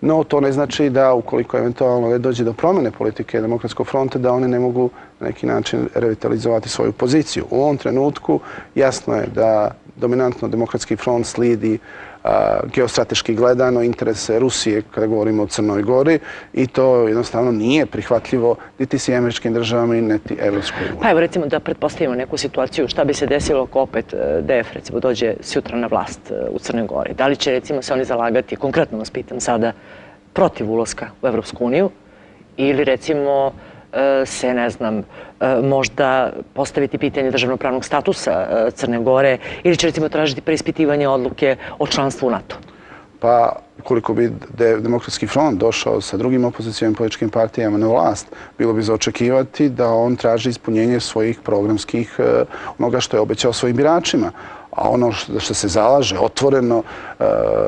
No, to ne znači da ukoliko eventualno ne dođe do promjene politike Demokratskog fronta, da oni ne mogu na neki način revitalizovati svoju poziciju. U ovom trenutku jasno je da dominantno Demokratski front slijedi geostrateški gledano interese Rusije kada govorimo o Crnoj Gori i to jednostavno nije prihvatljivo niti s američkim državama i niti Evropskoj uniji.
Pa evo recimo da pretpostavimo neku situaciju šta bi se desilo ako opet DF recimo dođe sutra na vlast u Crnoj Gori. Da li će recimo se oni zalagati, konkretno vas pitam sada, protiv ulaska u Evropsku uniju ili recimo se, ne znam, možda postaviti pitanje državnopravnog statusa Crne Gore ili će recimo tražiti preispitivanje odluke o članstvu u NATO?
Pa, koliko bi Demokratski front došao sa drugim opozicijalnim političkim partijama na vlast, bilo bi za očekivati da on traži ispunjenje svojih programskih onoga što je obećao svojim biračima. A ono što se zalaže otvoreno,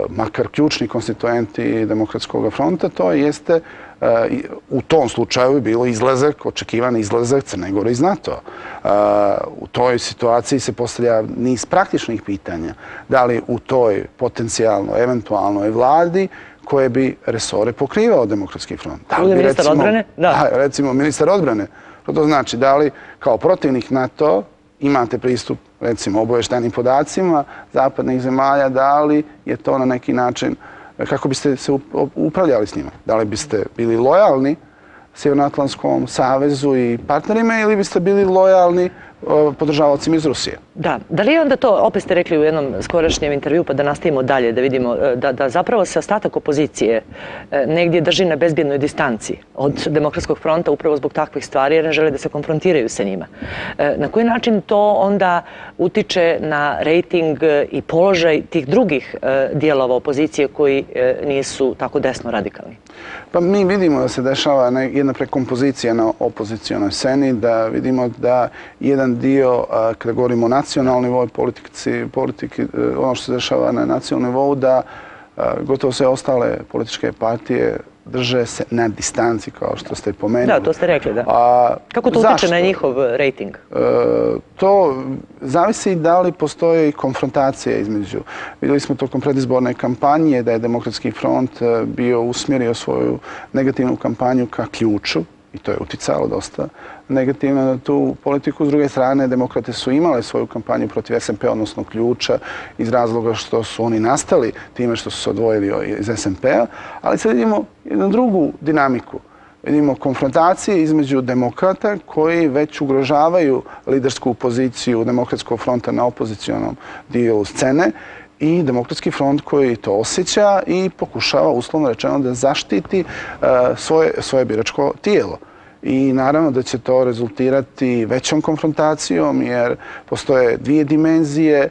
makar ključni konstituenti Demokratskog fronta, to jeste u tom slučaju bilo izlazak, očekivani izlazak Crne Gore iz NATO-a. U toj situaciji se postavlja niz praktičnih pitanja. Da li u toj potencijalno, eventualnoj vladi koje bi resore pokrivao Demokratski front?
Bude ministar odbrane?
Da, recimo ministar odbrane. To znači da li kao protivnik NATO imate pristup, recimo, obavještajnim podacima zapadnih zemalja, da li je to na neki način, kako biste se upravljali s njima? Da li biste bili lojalni Sjevernoatlantskom savezu i partnerima ili biste bili lojalni podržavaocima iz Rusije.
Da. Da li je onda to, opet ste rekli u jednom skorašnjem intervju, pa da nastavimo dalje, da vidimo da zapravo se ostatak opozicije negdje drži na bezbjednoj distanci od Demokratskog fronta upravo zbog takvih stvari jer ne žele da se konfrontiraju sa njima. Na koji način to onda utiče na rejting i položaj tih drugih dijelova opozicije koji nisu tako desno radikalni?
Pa mi vidimo da se dešava jedna prekompozicija na opozicionoj sceni, da vidimo da jedan dio, kada govorimo o nacionalnom nivou politike, ono što se dešava na nacionalnom nivou, da gotovo sve ostale političke partije drže se na distanci, kao što ste pomenuli.
Da, to ste rekli, da. Kako to utiče na njihov rejting?
To zavisi da li postoje i konfrontacije između. Vidjeli smo tokom predizborne kampanje da je Demokratski front bio usmjerio svoju negativnu kampanju ka ključu i to je uticalo dosta negativno na tu politiku. S druge strane, demokrate su imale svoju kampanju protiv SMP, odnosno ključa, iz razloga što su oni nastali time što su se odvojili iz SMP-a, ali sad vidimo jednu drugu dinamiku. Vidimo konfrontacije između demokrata koji već ugrožavaju lidersku poziciju Demokratskog fronta na opozicionom dijelu scene i Demokratski front koji to osjeća i pokušava, uslovno rečeno, da zaštiti svoje biračko tijelo. I naravno da će to rezultirati većom konfrontacijom jer postoje dvije dimenzije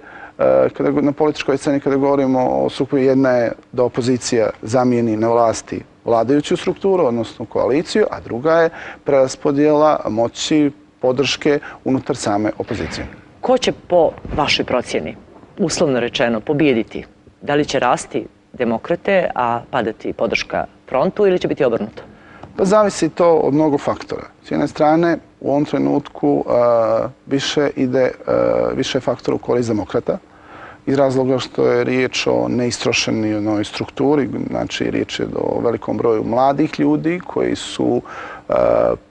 na političkoj sceni kada govorimo o sukobu. Jedna je da opozicija zamijeni na vlasti vladajuću strukturu, odnosno koaliciju, a druga je preraspodjela moći, podrške unutar same opozicije.
Ko će po vašoj procjeni, uslovno rečeno, pobijediti? Da li će rasti demokrate, a padati podrška frontu ili će biti obrnuto?
Pa zavisi to od mnogo faktora. S jedne strane, u ovom trenutku više faktora u korist demokrata, iz razloga što je riječ o neistrošenoj strukturi, znači riječ je o velikom broju mladih ljudi koji su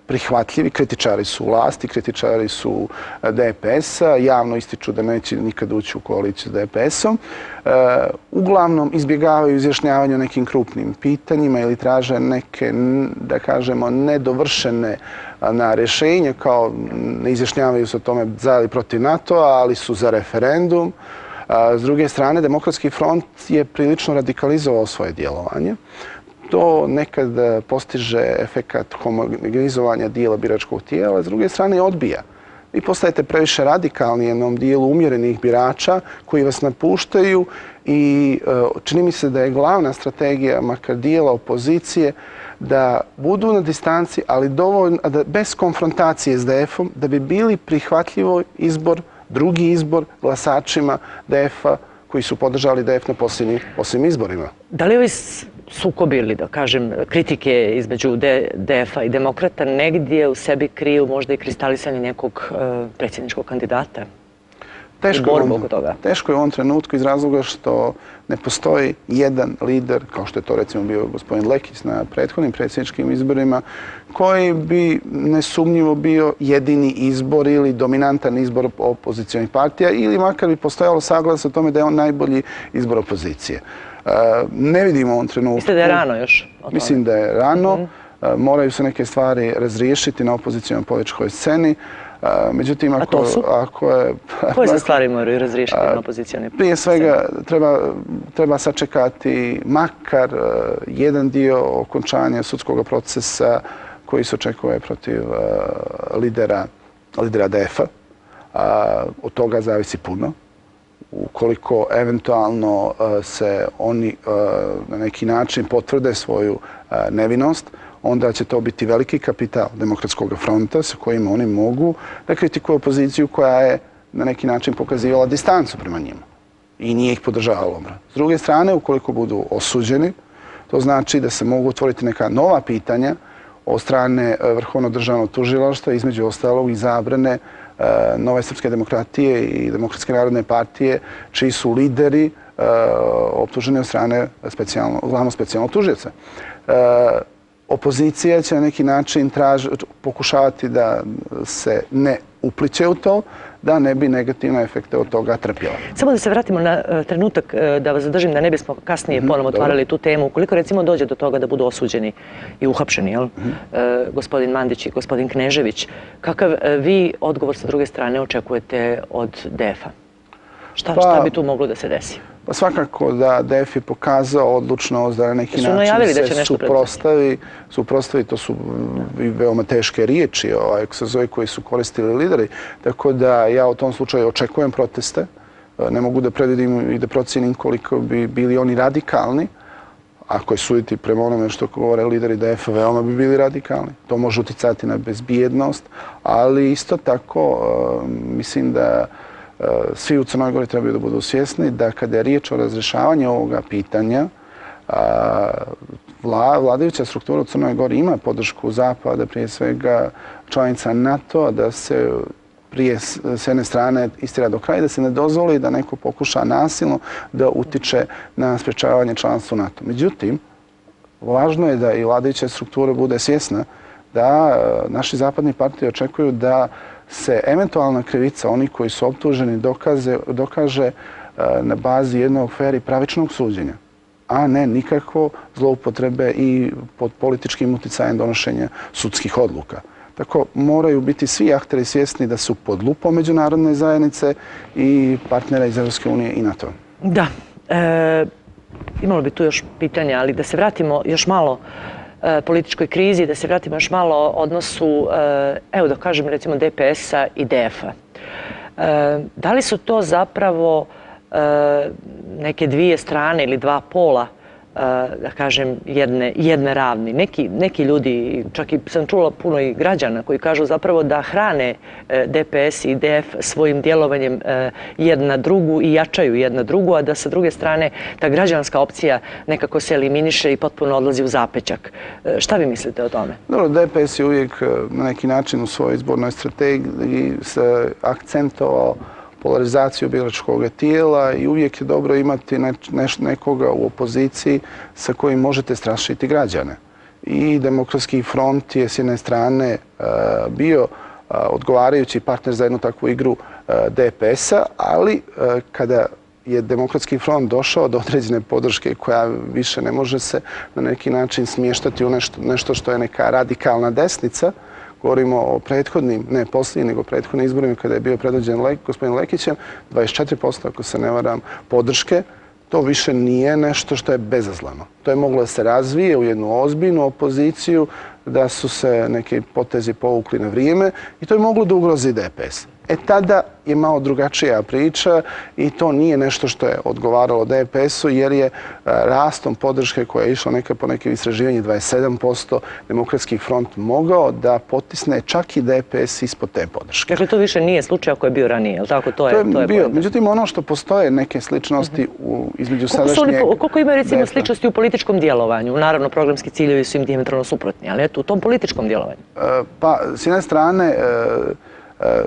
prihvatljivi, kritičari su vlasti, kritičari su DPS-a, javno ističu da neće nikad ući u koaliciju s DPS-om. Uglavnom izbjegavaju izjašnjavanje o nekim krupnim pitanjima ili traže neke, da kažemo, nedovršene na rješenje, kao ne izjašnjavaju se o tome za ili protiv NATO-a, ali su za referendum. S druge strane, Demokratski front je prilično radikalizovao svoje djelovanje. To nekad postiže efekat homogenizovanja dijela biračkog tijela, s druge strane odbija. Vi postajete previše radikalni jednom dijelu umjerenih birača koji vas napuštaju i čini mi se da je glavna strategija makar dijela opozicije da budu na distanci, ali dovoljno, bez konfrontacije s DF-om, da bi bili prihvatljivo izbor, drugi izbor glasačima DF-a koji su podržali DF na posljednjim izborima.
Da li ovi sukobi ili, da kažem, kritike između DF-a i demokrata negdje u sebi kriju možda i kristalisanje nekog predsjedničkog kandidata?
Teško je u ovom trenutku iz razloga što ne postoji jedan lider, kao što je to recimo bio gospodin Lekić na prethodnim predsjedničkim izborima, koji bi nesumnjivo bio jedini izbor ili dominantan izbor opozicionih partija ili makar bi postojalo saglas o tome da je on najbolji izbor opozicije. Ne vidimo u ovom trenutku.
Mislite da je rano još?
Mislim da je rano. Moraju se neke stvari razriješiti na opozicijonoj političkoj sceni. Međutim, ako je...
Koje se stvari moraju razriješiti na opozicijonoj sceni?
Prije svega treba sačekati makar jedan dio okončanja sudskog procesa koji se očekuje protiv lidera DF-a. Od toga zavisi puno. Ukoliko eventualno se oni na neki način potvrde svoju nevinost, onda će to biti veliki kapital Demokratskog fronta sa kojim oni mogu da kritikuju opoziciju koja je na neki način pokazivala distancu prema njima i nije ih podržavala. S druge strane, ukoliko budu osuđeni, to znači da se mogu otvoriti neka nova pitanja od strane Vrhovnog državnog tužilaštva, između ostalog i zabrane Nove srpske demokratije i Demokratske narodne partije, čiji su lideri optuženi od strane glavnog specijalnog tužioca. Opozicija će na neki način pokušavati da se ne upliće u to, da ne bi negativne efekte od toga trpjela.
Samo da se vratimo na trenutak, da vas zadržim, da ne bismo kasnije ponovno otvarali tu temu. Ukoliko recimo dođe do toga da budu osuđeni i uhapšeni, gospodin Mandić i gospodin Knežević, kakav vi odgovor sa druge strane očekujete od DF-a? Šta bi tu moglo da se desi?
Pa svakako da DF je pokazao odlučnost da na neki način se suprotstavi, to su veoma teške riječi koji su koristili lideri, tako da ja u tom slučaju očekujem proteste, ne mogu da predvidim i da procijenim koliko bi bili oni radikalni, ako je suditi prema onome što govore lideri DF-a, veoma bi bili radikalni. To može uticati na bezbjednost, ali isto tako mislim da svi u Crnoj Gori trebaju da budu svjesni da kada je riječ o razrješavanju ovoga pitanja, vladajuća struktura u Crnoj Gori ima podršku Zapada, prije svega članica NATO-a, da se prije s jedne strane istjera do kraja, da se ne dozvoli da neko pokuša nasilno da utiče na sprečavanje članstva NATO. Međutim, važno je da i vladajuća struktura bude svjesna da naši zapadni partneri očekuju da se eventualna krivica onih koji su optuženi dokaže na bazi jednog fer i pravičnog suđenja, a ne nikako zloupotrebe i pod političkim uticajem donošenja sudskih odluka. Tako moraju biti svi akteri svjesni da su pod lupom međunarodne zajednice i partnera iz Evropske unije i NATO.
Da, imalo bi tu još pitanja, ali da se vratimo još malo političkoj krizi, da se vratimo još malo odnosu, evo da kažem recimo DPS-a i DF-a. Da li su to zapravo neke dvije strane ili dva pola, da kažem, jedne ravni? Neki ljudi, čak i sam čula puno i građana koji kažu zapravo da hrane DPS i DF svojim djelovanjem jedna drugu i jačaju jedna drugu, a da sa druge strane ta građanska opcija nekako se eliminiše i potpuno odlazi u zapećak. Šta vi mislite o tome?
Dobro, DPS je uvijek na neki način u svojoj izbornoj strategiji se akcentovao polarizaciju biračkog tijela i uvijek je dobro imati nekoga u opoziciji sa kojim možete strašiti građane. I Demokratski front je s jedne strane bio odgovarajući partner za jednu takvu igru DPS-a, ali kada je Demokratski front došao do određene podrške koja više ne može se na neki način smještati u nešto što je neka radikalna desnica, govorimo o prethodnim, ne posljednjim, nego prethodnim izborima kada je bio predvođen gospodin Lekićem, 24%, ako se ne varam, podrške, to više nije nešto što je bezazleno. To je moglo da se razvije u jednu ozbiljnu opoziciju, da su se neki potezi povukli na vrijeme i to je moglo da ugrozi DPS. Tada je malo drugačija priča i to nije nešto što je odgovaralo DPS-u jer je rastom podrške koja je išla po nekim istraživanju 27%, Demokratski front mogao da potisne čak i DPS ispod te podrške.
Dakle, to više nije slučaj ako je bio ranije, je li tako?
To je bio. Međutim, ono što postoje neke sličnosti između sadašnjeg...
Koliko imaju recimo sličnosti u političkom djelovanju? Naravno, programski ciljevi su im dijametralno suprotni, ali eto, u tom političkom djelovanju?
Pa, s jedne strane,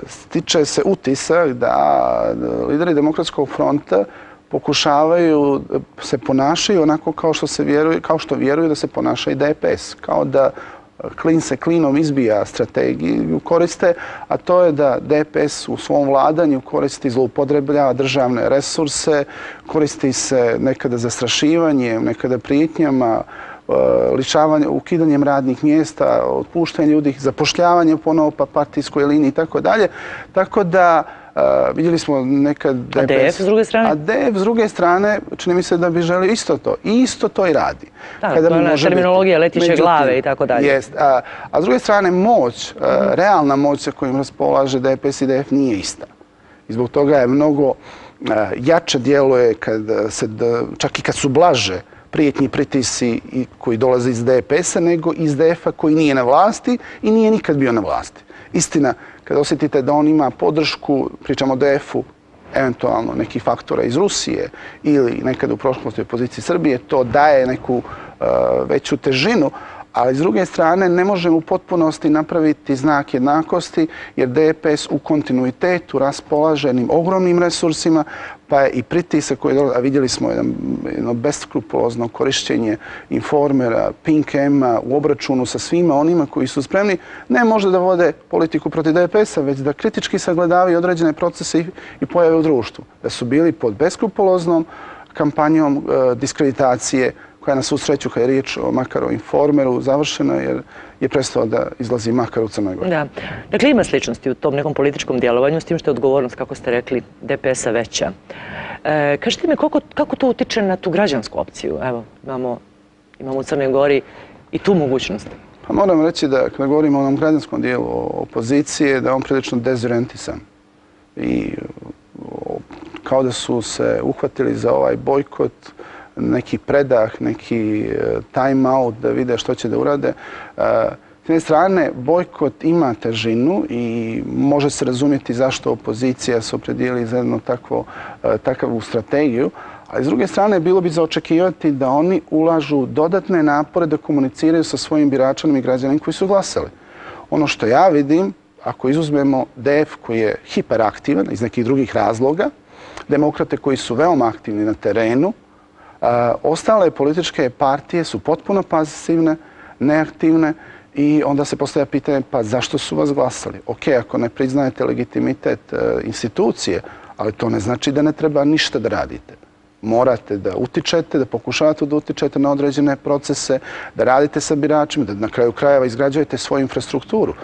stiče se utisak da lideri Demokratskog fronta pokušavaju se ponašaju onako kao što vjeruju da se ponaša i DPS. Kao da klin se klinom izbija strategiju koriste, a to je da DPS u svom vladanju koristi zloupotrebljava državne resurse, koristi se nekada zastrašivanjem, nekada prijetnjama, lišavanje, ukidanjem radnih mjesta, otpuštanje ljudi, zapošljavanje ponovo pa partijskoj liniji i tako dalje. Tako da vidjeli smo nekad DPS...
A DF s druge strane?
A DF s druge strane čini mi se da bi želio isto to. I isto to i radi.
Da, to je ona terminologija letiće glave i tako dalje.
Jest. A s druge strane moć, realna moć sa kojim raspolaže DPS i DF nije ista. I zbog toga je mnogo jače djeluje čak i kad su blaže prijetnji pritisci koji dolaze iz DPS-a nego iz DF-a koji nije na vlasti i nije nikad bio na vlasti. Istina, kada osjetite da on ima podršku, pričamo o DF-u, eventualno nekih faktora iz Rusije ili nekad u prošlosti opoziciji Srbije, to daje neku veću težinu, Ali s druge strane ne možemo u potpunosti napraviti znak jednakosti jer DPS u kontinuitetu raspolaže jednim ogromnim resursima, pa je i pritisak koji dolazi, a vidjeli smo jedno beskrupulozno korišćenje Informera, Pink-a u obračunu sa svima onima koji su spremni ne možda da vode politiku protiv DPS-a, već da kritički sagledavaju određene procese i pojave u društvu. Da su bili pod beskrupuloznom kampanjom diskreditacije koja na svu sreću, kada je riječ o Makarovom Informeru, završena jer je prestao da izlazi Makar u Crnoj Gori.
Da. Dakle, ima sličnosti u tom nekom političkom djelovanju, s tim što je odgovornost, kako ste rekli, DPS-a veća. Kažete mi, kako to utiče na tu građansku opciju? Evo, imamo u Crnoj Gori i tu mogućnost.
Pa moram reći da kada govorimo o onom građanskom dijelu opozicije, da je on prilično dezorientisan. I kao da su se uhvatili za ovaj bojkot, neki predah, neki time out da vide što će da urade. S jedne strane, bojkot ima težinu i može se razumjeti zašto opozicija se opredijeli za jednu takvu strategiju, ali s druge strane bilo bi za očekivati da oni ulažu dodatne napore da komuniciraju sa svojim biračanima i građanima koji su glasali. Ono što ja vidim, ako izuzmemo DF koji je hiperaktivan iz nekih drugih razloga, demokrate koji su veoma aktivni na terenu, ostale političke partije su potpuno pasivne, neaktivne i onda se postavlja pitanje pa zašto su vas glasali? Ok, ako ne priznajete legitimitet institucije, ali to ne znači da ne treba ništa da radite. Morate da utičete, da pokušavate da utičete na određene procese, da radite sa biračima, da na kraju krajeva izgrađujete svoju infrastrukturu.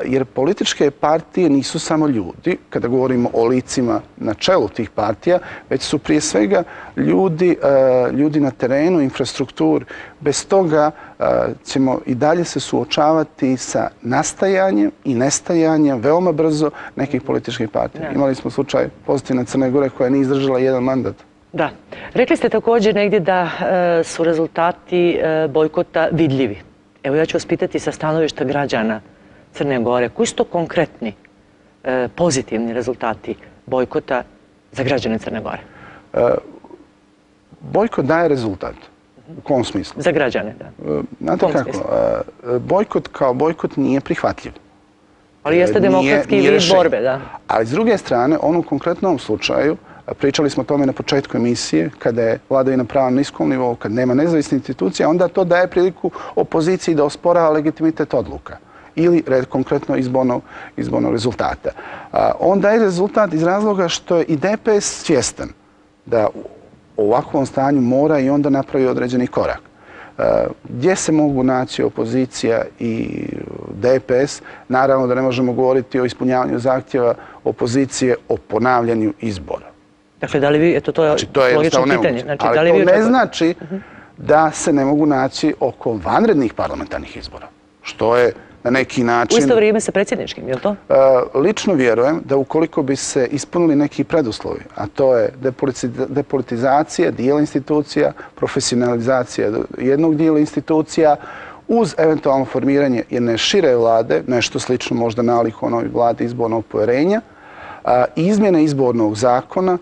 Jer političke partije nisu samo ljudi, kada govorimo o licima na čelu tih partija, već su prije svega ljudi na terenu, infrastruktur. Bez toga ćemo i dalje se suočavati sa nastajanjem i nestajanjem veoma brzo nekih političkih partija. Imali smo slučaj pozitivne Crne Gore koja nije izdržala jedan mandat.
Da. Rekli ste također negdje da su rezultati bojkota vidljivi. Evo ja ću vas pitati sa stanovišta građana Crne Gore, koji su to konkretni pozitivni rezultati bojkota za građane Crne Gore?
Bojkot daje rezultat. U kom smislu?
Za građane, da.
Znate kako, bojkot kao bojkot nije prihvatljiv.
Ali jeste demokratski vid borbe, da.
Ali s druge strane, on u konkretnom slučaju, pričali smo o tome na početku emisije, kada je vladavina prava na niskom nivou, kad nema nezavisne institucije, onda to daje priliku opoziciji da osporava legitimitet odluka ili konkretno izbornog rezultata. On daje rezultat iz razloga što je i DPS svjestan da u ovakvom stanju mora i onda napravi određeni korak. Gdje se mogu naći opozicija i DPS? Naravno da ne možemo govoriti o ispunjavanju zahtjeva opozicije o ponavljanju izbora.
Dakle, da li vi, eto to je logično pitanje.
Ali to ne znači da se ne mogu naći oko vanrednih parlamentarnih izbora, što je na neki način...
U isto vrijeme sa predsjedničkim, je li to?
Lično vjerujem da ukoliko bi se ispunili neki preduslovi, a to je depolitizacija dijela institucija, profesionalizacija jednog dijela institucija, uz eventualno formiranje jedne šire vlade, nešto slično možda nalik onoj vladi izbornog povjerenja, izmjene izbornog zakona,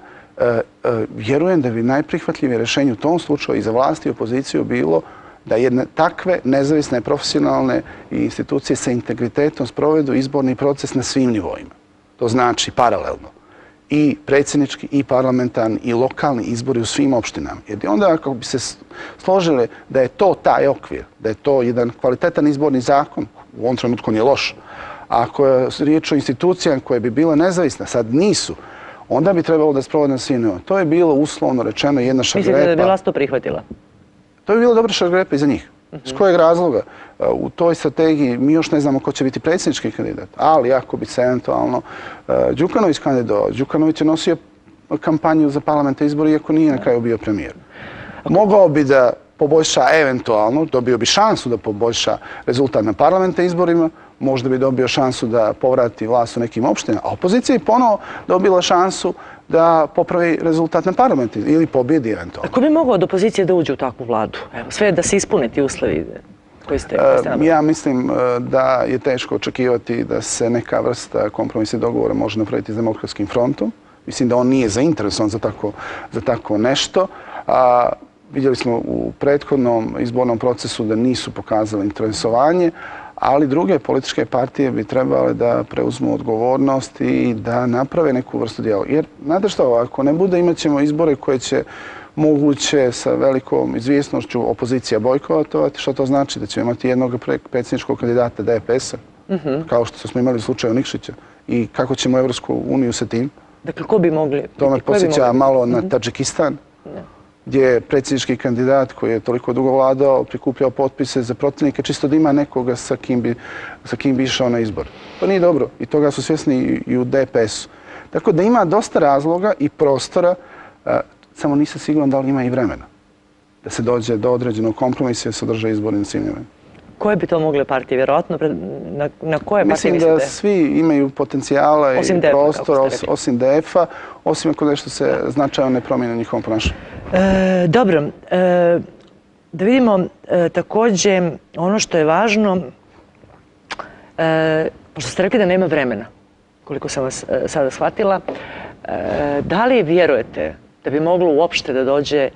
vjerujem da bi najprihvatljivije rješenje u tom slučaju i za vlast i opoziciju bilo da jedne takve nezavisne profesionalne institucije sa integritetom sprovedu izborni proces na svim nivoima. To znači paralelno i predsjednički, i parlamentarni, i lokalni izbori u svim opštinama. Jer onda ako bi se složili da je to taj okvir, da je to jedan kvalitetan izborni zakon, u ovom trenutku on je loš, a ako je riječ o institucijama koje bi bile nezavisne, sad nisu, onda bi trebalo da sprovode na svim nivoima. To je bilo uslovno rečeno jedna šargarepa.
Mislite da bi vlast to prihvatila?
To bi bilo dobra šargarepa i za njih. S kojeg razloga? U toj strategiji mi još ne znamo ko će biti predsjednički kandidat, ali ako bi se eventualno Đukanović kandidovao, Đukanović je nosio kampanju za parlamentarne izbore iako nije na kraju bio premijer. Mogao bi da poboljša eventualno, dobio bi šansu da poboljša rezultat na parlamentarnim izborima, možda bi dobio šansu da povrati vlast u nekim opštinama, a opozicija je ponovo dobila šansu da popravi rezultat na parlamentu ili pobjedi eventualno.
Ako bi mogao od opozicije da uđe u takvu vladu? Evo, sve da se ispune ti uslovi koji ste nabrali.
Ja mislim da je teško očekivati da se neka vrsta kompromisa i dogovora može napraviti s Demokratskim frontom. Mislim da on nije zainteresovan za tako nešto. Vidjeli smo u prethodnom izbornom procesu da nisu pokazali interesovanje, ali druge političke partije bi trebale da preuzmu odgovornost i da naprave neku vrstu dijaloga. Jer, znate što, ako ne bude, imat ćemo izbore koje će moguće sa velikom izvjesnošću opozicija bojkotovati. Što to znači? Da ćemo imati jednog predsjedničkog kandidata DPS-a, kao što smo imali u slučaju Nikšića. I kako ćemo Evropsku uniju sa tim?
Dakle, ko bi mogli?
To me posjeća malo na Tadžikistan, gdje je predsjednički kandidat koji je toliko dugo vladao prikupljao potpise za protivnike čisto da ima nekoga sa kim bi išao na izbor. To nije dobro i toga su svjesni i u DPS-u. Tako da ima dosta razloga i prostora, samo nisam siguran da li ima i vremena da se dođe do određenog kompromisa i se održe izborni ciljeve.
Koje bi to mogle partije? Vjerojatno na koje partije mislite?
Mislim da svi imaju potencijala i prostora, osim DF-a, osim ako nešto se značajno ne promijene u njihovom ponašanju.
Dobro. Da vidimo također ono što je važno, pošto ste rekli da nema vremena, koliko sam vas sada shvatila, da li vjerujete da bi moglo uopšte da dođe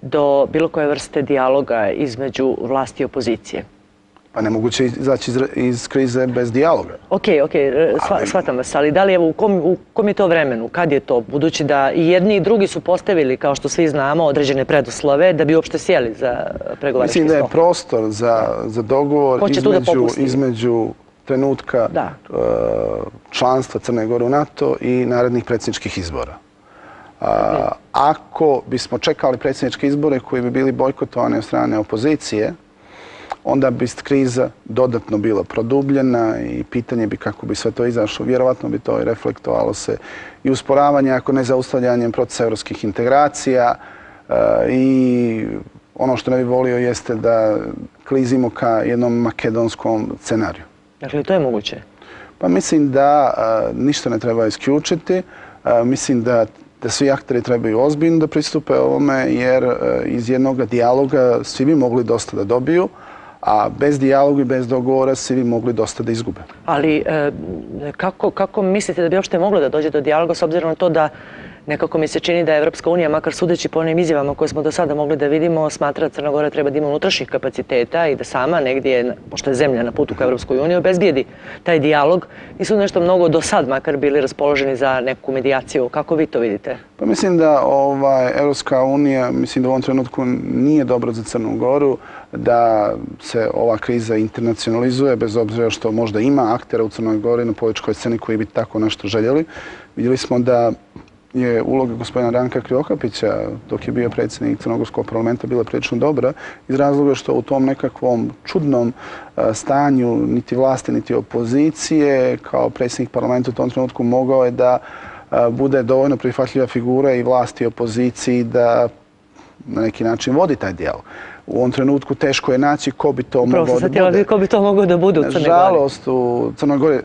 do bilo koje vrste dijaloga između vlasti i opozicije?
Pa nemoguće izaći iz krize bez dijaloga.
Ok, shvatam vas, ali da li u kom je to vremenu, kad je to? Budući da i jedni i drugi su postavili, kao što svi znamo, određene preduslove da bi uopšte sjeli za pregovarački stol.
Mislim da je prostor za dogovor između trenutka članstva Crne Gore u NATO i narednih predsjedničkih izbora. Ako bismo čekali predsjedničke izbore koji bi bili bojkotovani od strane opozicije, onda bi kriza dodatno bila produbljena i pitanje bi kako bi sve to izašlo. Vjerovatno bi to i reflektovalo se i usporavanje, ako ne zaustavljanjem procesa evropskih integracija. I ono što ne bi volio jeste da klizimo ka jednom makedonskom scenariju.
Dakle, to je moguće?
Pa mislim da ništa ne treba isključiti. Mislim da svi akteri trebaju ozbiljno da pristupe ovome, jer iz jednog dijaloga svi bi mogli dosta da dobiju, a bez dijaloga i bez dogovora svi bi mogli dosta da izgube.
Ali kako mislite da bi uopšte moglo da dođe do dijaloga s obzirom na to da nekako mi se čini da je Evropska unija, makar sudeći po onim izjavama koje smo do sada mogli da vidimo, smatra da Crna Gora treba da ima unutrašnjih kapaciteta i da sama negdje, pošto je zemlja na putu ka Evropskoj uniji, obezbijedi taj dijalog. Nisu nešto mnogo do sad makar bili raspoloženi za neku medijaciju. Kako vi to vidite?
Pa mislim da Evropska unija, mislim da u ovom trenutku nije dobro za Crnu Goru, da se ova kriza internacionalizuje, bez obzira što možda ima aktera u Crnoj Gori na političkoj sceni koji bi tako nešto željeli. Vidjeli smo da je uloga gospodina Ranka Krivokapića dok je bio predsjednik Crnogorskog parlamenta bila prilično dobra iz razloga što u tom nekakvom čudnom stanju niti vlasti niti opozicije kao predsjednik parlamenta u tom trenutku mogao je da bude dovoljno prihvatljiva figura i vlasti i opoziciji da na neki način vodi taj dijalog. U ovom trenutku teško je naći ko bi to mogao da bude.
Ko bi to mogao da bude u Crnoj Gori?
Nažalost, u Crnoj Gori,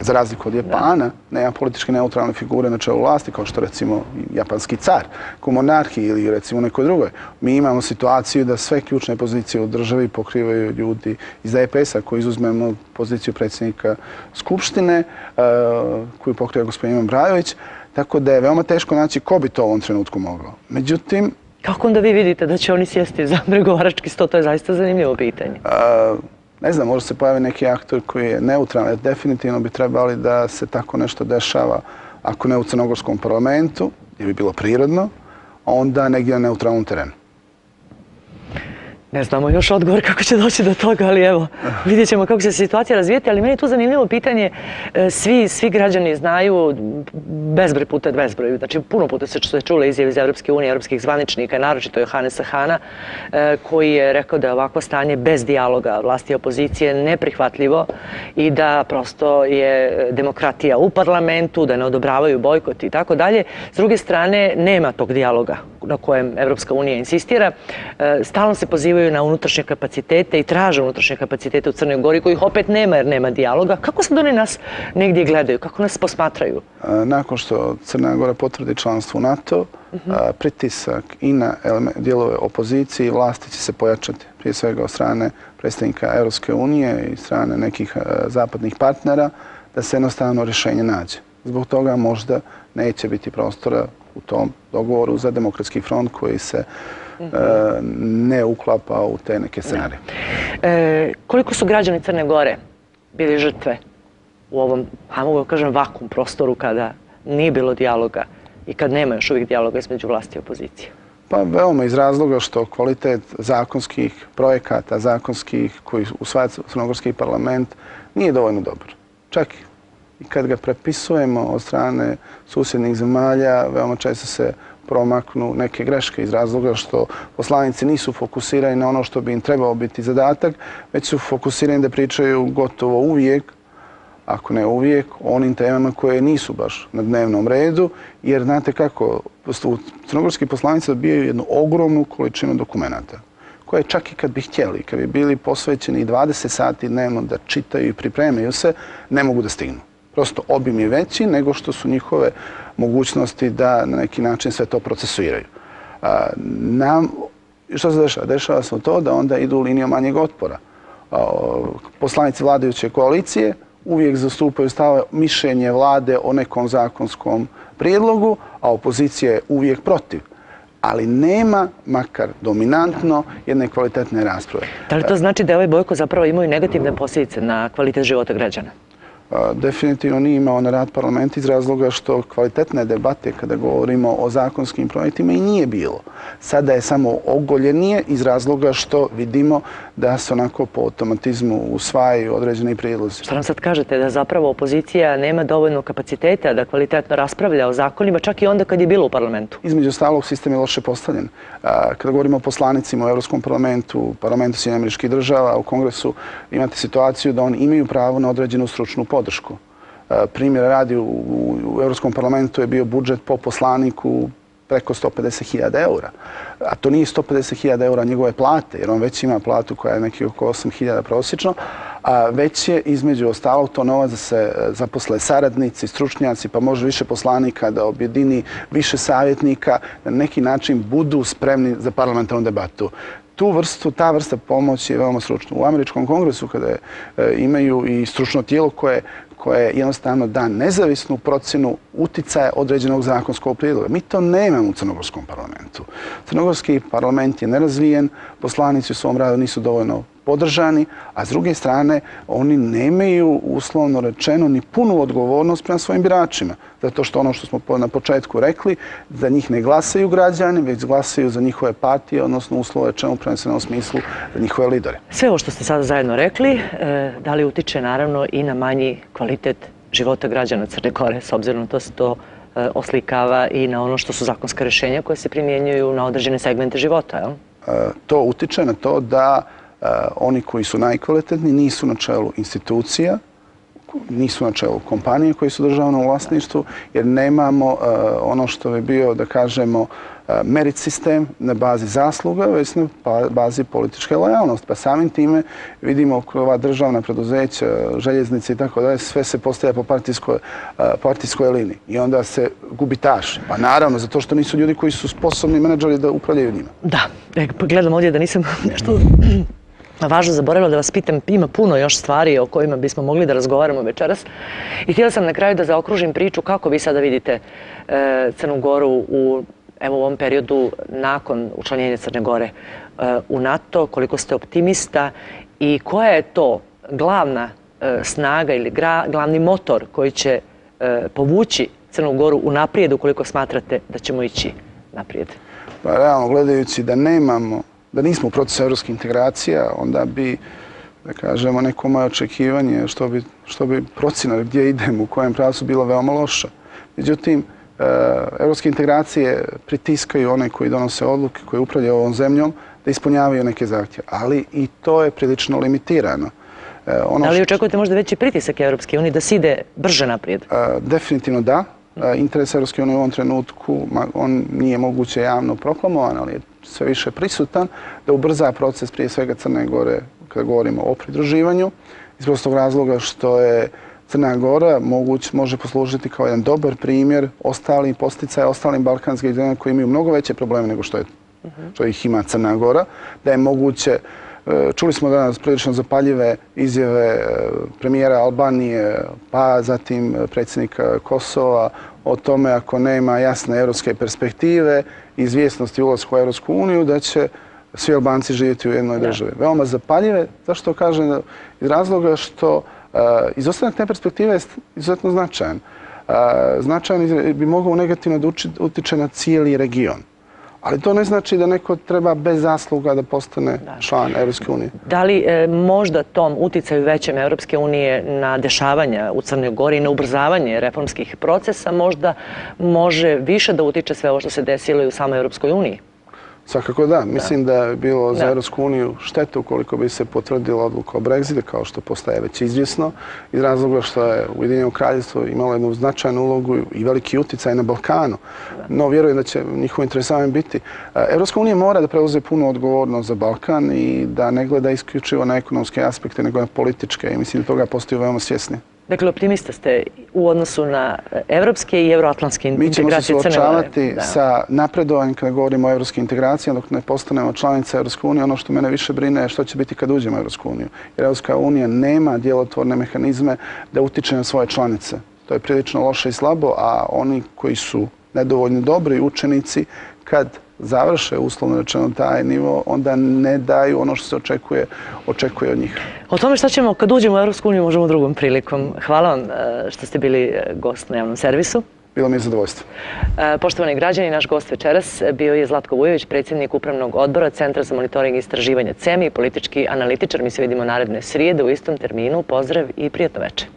za razliku od Japana, nema politički neutralne figure na čelu vlasti, kao što recimo japanski car, u monarhiji ili recimo nekoj drugoj. Mi imamo situaciju da sve ključne pozicije u državi pokrivaju ljudi iz DPS-a, koji izuzmemo poziciju predsjednika Skupštine, koju pokriva gospodin Ivan Brajović, tako da je veoma teško naći ko bi to u ovom trenutku mogao. Međutim,
kako onda vi vidite da će oni sjesti za pregovarački sto? To je zaista zanimljivo pitanje.
Ne znam, možda se pojavi neki aktor koji je neutralan. Definitivno bi trebali da se tako nešto dešava, ako ne u Crnogorskom parlamentu, gdje bi bilo prirodno, onda negdje na neutralnom terenu.
Ne znamo još odgovor kako će doći do toga, ali evo, vidjet ćemo kako će se situacija razvijeti, ali meni je tu zanimljivo pitanje. Svi građani znaju bezbroj, znači puno puta se čule izjave iz Evropske unije, evropskih zvaničnika, naročito Johanesa Hana, koji je rekao da je ovako stanje bez dijaloga vlasti i opozicije neprihvatljivo i da prosto je demokratija u parlamentu, da ne odobravaju bojkot i tako dalje. S druge strane, nema tog dijaloga na kojem Evropska unija insistira. Stalno se pozivaju na unutrašnje kapacitete i traže unutrašnje kapacitete u Crnoj Gori, kojih opet nema jer nema dijaloga. Kako sad oni nas negdje gledaju? Kako nas posmatraju?
Nakon što Crna Gora potvrdi članstvo u NATO, pritisak i na dijelove opozicije i vlasti će se pojačati. Prije svega od strane predstavnika Evropske unije i strane nekih zapadnih partnera, da se jednostavno rješenje nađe. Zbog toga možda neće biti prostora u tom dogovoru za Demokratski front koji se ne uklapa u te neke scenarije.
Koliko su građani Crne Gore bili žrtve u ovom, a mogu da kažem, vakum prostoru kada nije bilo dijaloga i kad nema još uvijek dijaloga između vlasti i opozicije?
Pa veoma iz razloga što kvalitet zakonskih projekata, zakonskih koji usvaja crnogorski parlament nije dovoljno dobar. Čak i kad ga prepisujemo od strane susjednih zemalja, veoma često se promaknu neke greške iz razloga što poslanici nisu fokusirani na ono što bi im trebao biti zadatak, već su fokusirani da pričaju gotovo uvijek, ako ne uvijek, o onim temama koje nisu baš na dnevnom redu, jer znate kako, crnogorski poslanici dobijaju jednu ogromnu količinu dokumenata, koje čak i kad bi htjeli, kad bi bili posvećeni 20 sati dnevno da čitaju i pripremaju se, ne mogu da stignu. Prosto obim je veći nego što su njihove mogućnosti da na neki način sve to procesuiraju. Što se dešava? Dešava se to da onda idu linijom manjeg otpora. Poslanici vladajuće koalicije uvijek zastupaju stave mišljenje vlade o nekom zakonskom prijedlogu, a opozicija je uvijek protiv. Ali nema, makar dominantno, jedne kvalitetne rasprave.
Da li to znači da ovaj bojkot zapravo imaju negativne posljedice na kvalitet života građana?
Definitivno nije imao na rad parlamenta iz razloga što kvalitetne debate kada govorimo o zakonskim projektima i nije bilo. Sada je samo ogoljenije iz razloga što vidimo da se onako po automatizmu usvajaju određeni prijedlozi.
Što nam sad kažete, da zapravo opozicija nema dovoljno kapaciteta da kvalitetno raspravlja o zakonima, čak i onda kad je bilo u parlamentu?
Između ostalog, sistem je loše postavljen. Kada govorimo o poslanicima u Evropskom parlamentu, parlamentu Sjedinjenih Američkih Država, u Kongresu, imate situaciju da oni imaju pravo na određenu stručnu podršku. Primjer radi, u Evropskom parlamentu je bio budžet po poslaniku preko 150.000 eura. A to nije 150.000 eura njegove plate, jer on već ima platu koja je nekih oko 8.000 prosječno, a već je između ostalog to novac da se zaposle saradnici, stručnjaci, pa može više poslanika, da objedini više savjetnika, da na neki način budu spremni za parlamentarnu debatu. Ta vrsta pomoći je veoma stručna. U Američkom kongresu, kada imaju i stručno tijelo koje jednostavno da nezavisnu procjenu uticaja određenog zakonskog prijedloga. Mi to nemamo u crnogorskom parlamentu. Crnogorski parlament je nerazvijen, poslanici u svom radu nisu dovoljno podržani, a s druge strane oni nemaju, uslovno rečeno, ni punu odgovornost prema svojim biračima. Zato što ono što smo na početku rekli, za njih ne glasaju građani, već glasaju za njihove partije, odnosno uslovno rečeno u prenesenom smislu za njihove lidere.
Sve ovo što ste sada zajedno rekli, da li utiče naravno i na manji kvalitet života građana Crne Gore, s obzirom da se to oslikava i na ono što su zakonska rješenja koje se primjenjuju na određene segmente života, jel?
To utiče na to da oni koji su najkvalitetni nisu na čelu institucija, nisu na čelu kompanije koji su državno u vlasništvu, jer nemamo ono što bi bio, da kažemo, merit sistem na bazi zasluga, već na bazi političke lojalnosti. Pa samim time vidimo ova državna preduzeća, željeznice i tako dalje, sve se postavlja po partijskoj liniji. I onda se gubitaši. Pa naravno, zato što nisu ljudi koji su sposobni menadžeri da upravljaju njima.
Da, gledam ovdje da nisam nešto važno zaboravila da vas pitam, ima puno još stvari o kojima bismo mogli da razgovaramo večeras. I htjela sam na kraju da zaokružim priču kako vi sada vidite Crnu Goru u ovom periodu nakon učlanjenja Crne Gore u NATO, koliko ste optimista i koja je to glavna snaga ili glavni motor koji će povući Crnu Goru u naprijed ukoliko smatrate da ćemo ići naprijed?
Pa realno gledajući da nismo u procesu evropskih integracija, onda bi, da kažemo, neko moje očekivanje što bi procjena gdje idemo, u kojem pravcu bilo veoma loša. Međutim, evropske integracije pritiskaju one koji donose odluke, koji upravljaju ovom zemljom, da ispunjavaju neke zahtjeve. Ali i to je prilično limitirano.
Da li očekujete možda veći pritisak Evropske unije da se ide brže naprijed?
Definitivno da. Interes Evropske unije u ovom trenutku, on nije moguće javno proklamovan, ali je sve više prisutan, da ubrza proces prije svega Crne Gore kada govorimo o pridruživanju. Iz prostog razloga što je Crna Gora može poslužiti kao jedan dobar primjer ostalim posticaja, ostalim balkanskim zemljama koji imaju mnogo veće probleme nego što ih ima Crna Gora, da je moguće Čuli smo danas prilično zapaljive izjave premijera Albanije, pa zatim predsjednika Kosova o tome ako nema jasne europske perspektive i izvjesnosti ulasku u Europsku uniju da će svi Albanci živjeti u jednoj državi. Veoma zapaljive. Zašto kažem? Iz razloga što izostanak te perspektive je izuzetno značajan. Značajan bi mogao negativno da utiče na cijeli region. Ali to ne znači da neko treba bez zasluga da postane član Europske unije.
Da li možda tom uticaju većem Europske unije na dešavanja u Crnoj Gori i na ubrzavanje reformskih procesa možda može više da utiče sve ovo što se desilo i u samoj Europskoj uniji?
Svakako da. Mislim da je bilo za Europsku uniju štete ukoliko bi se potvrdila odluka o Brexitu, kao što postaje već izvjesno, iz razloga što je Ujedinjeno kraljevstvo imalo jednu značajnu ulogu i veliki uticaj na Balkanu. No, vjerujem da će njihovo interesovanje biti. Europska unija mora da preuzme punu odgovornost za Balkan i da ne gleda isključivo na ekonomske aspekte, nego na političke. I mislim da toga postaju veoma svjesni.
Dakle, optimista ste u odnosu na evropske i euroatlantske integracije Crne Gore.
Mi ćemo se suočavati sa napredovanjem kada govorimo o evropskim integracijama dok ne postanemo članica Europske unije. Ono što mene više brine je što će biti kad uđemo u Europsku uniju. Jer Europska unija nema djelotvorne mehanizme da utiče na svoje članice. To je prilično loše i slabo, a oni koji su nedovoljno dobri učenici kad završe, uslovno rečeno, taj nivo, onda ne daju ono što se očekuje od njih.
O tome šta ćemo kad uđemo u Europsku uniju možemo drugom prilikom. Hvala vam što ste bili gost na javnom servisu.
Bilo mi je zadovoljstvo.
Poštovani građani, naš gost večeras bio je Zlatko Vujović, predsjednik Upravnog odbora Centra za monitoring i istraživanje CEMI, politički analitičar. Mi se vidimo naredne srijede u istom terminu. Pozdrav i prijatno večer.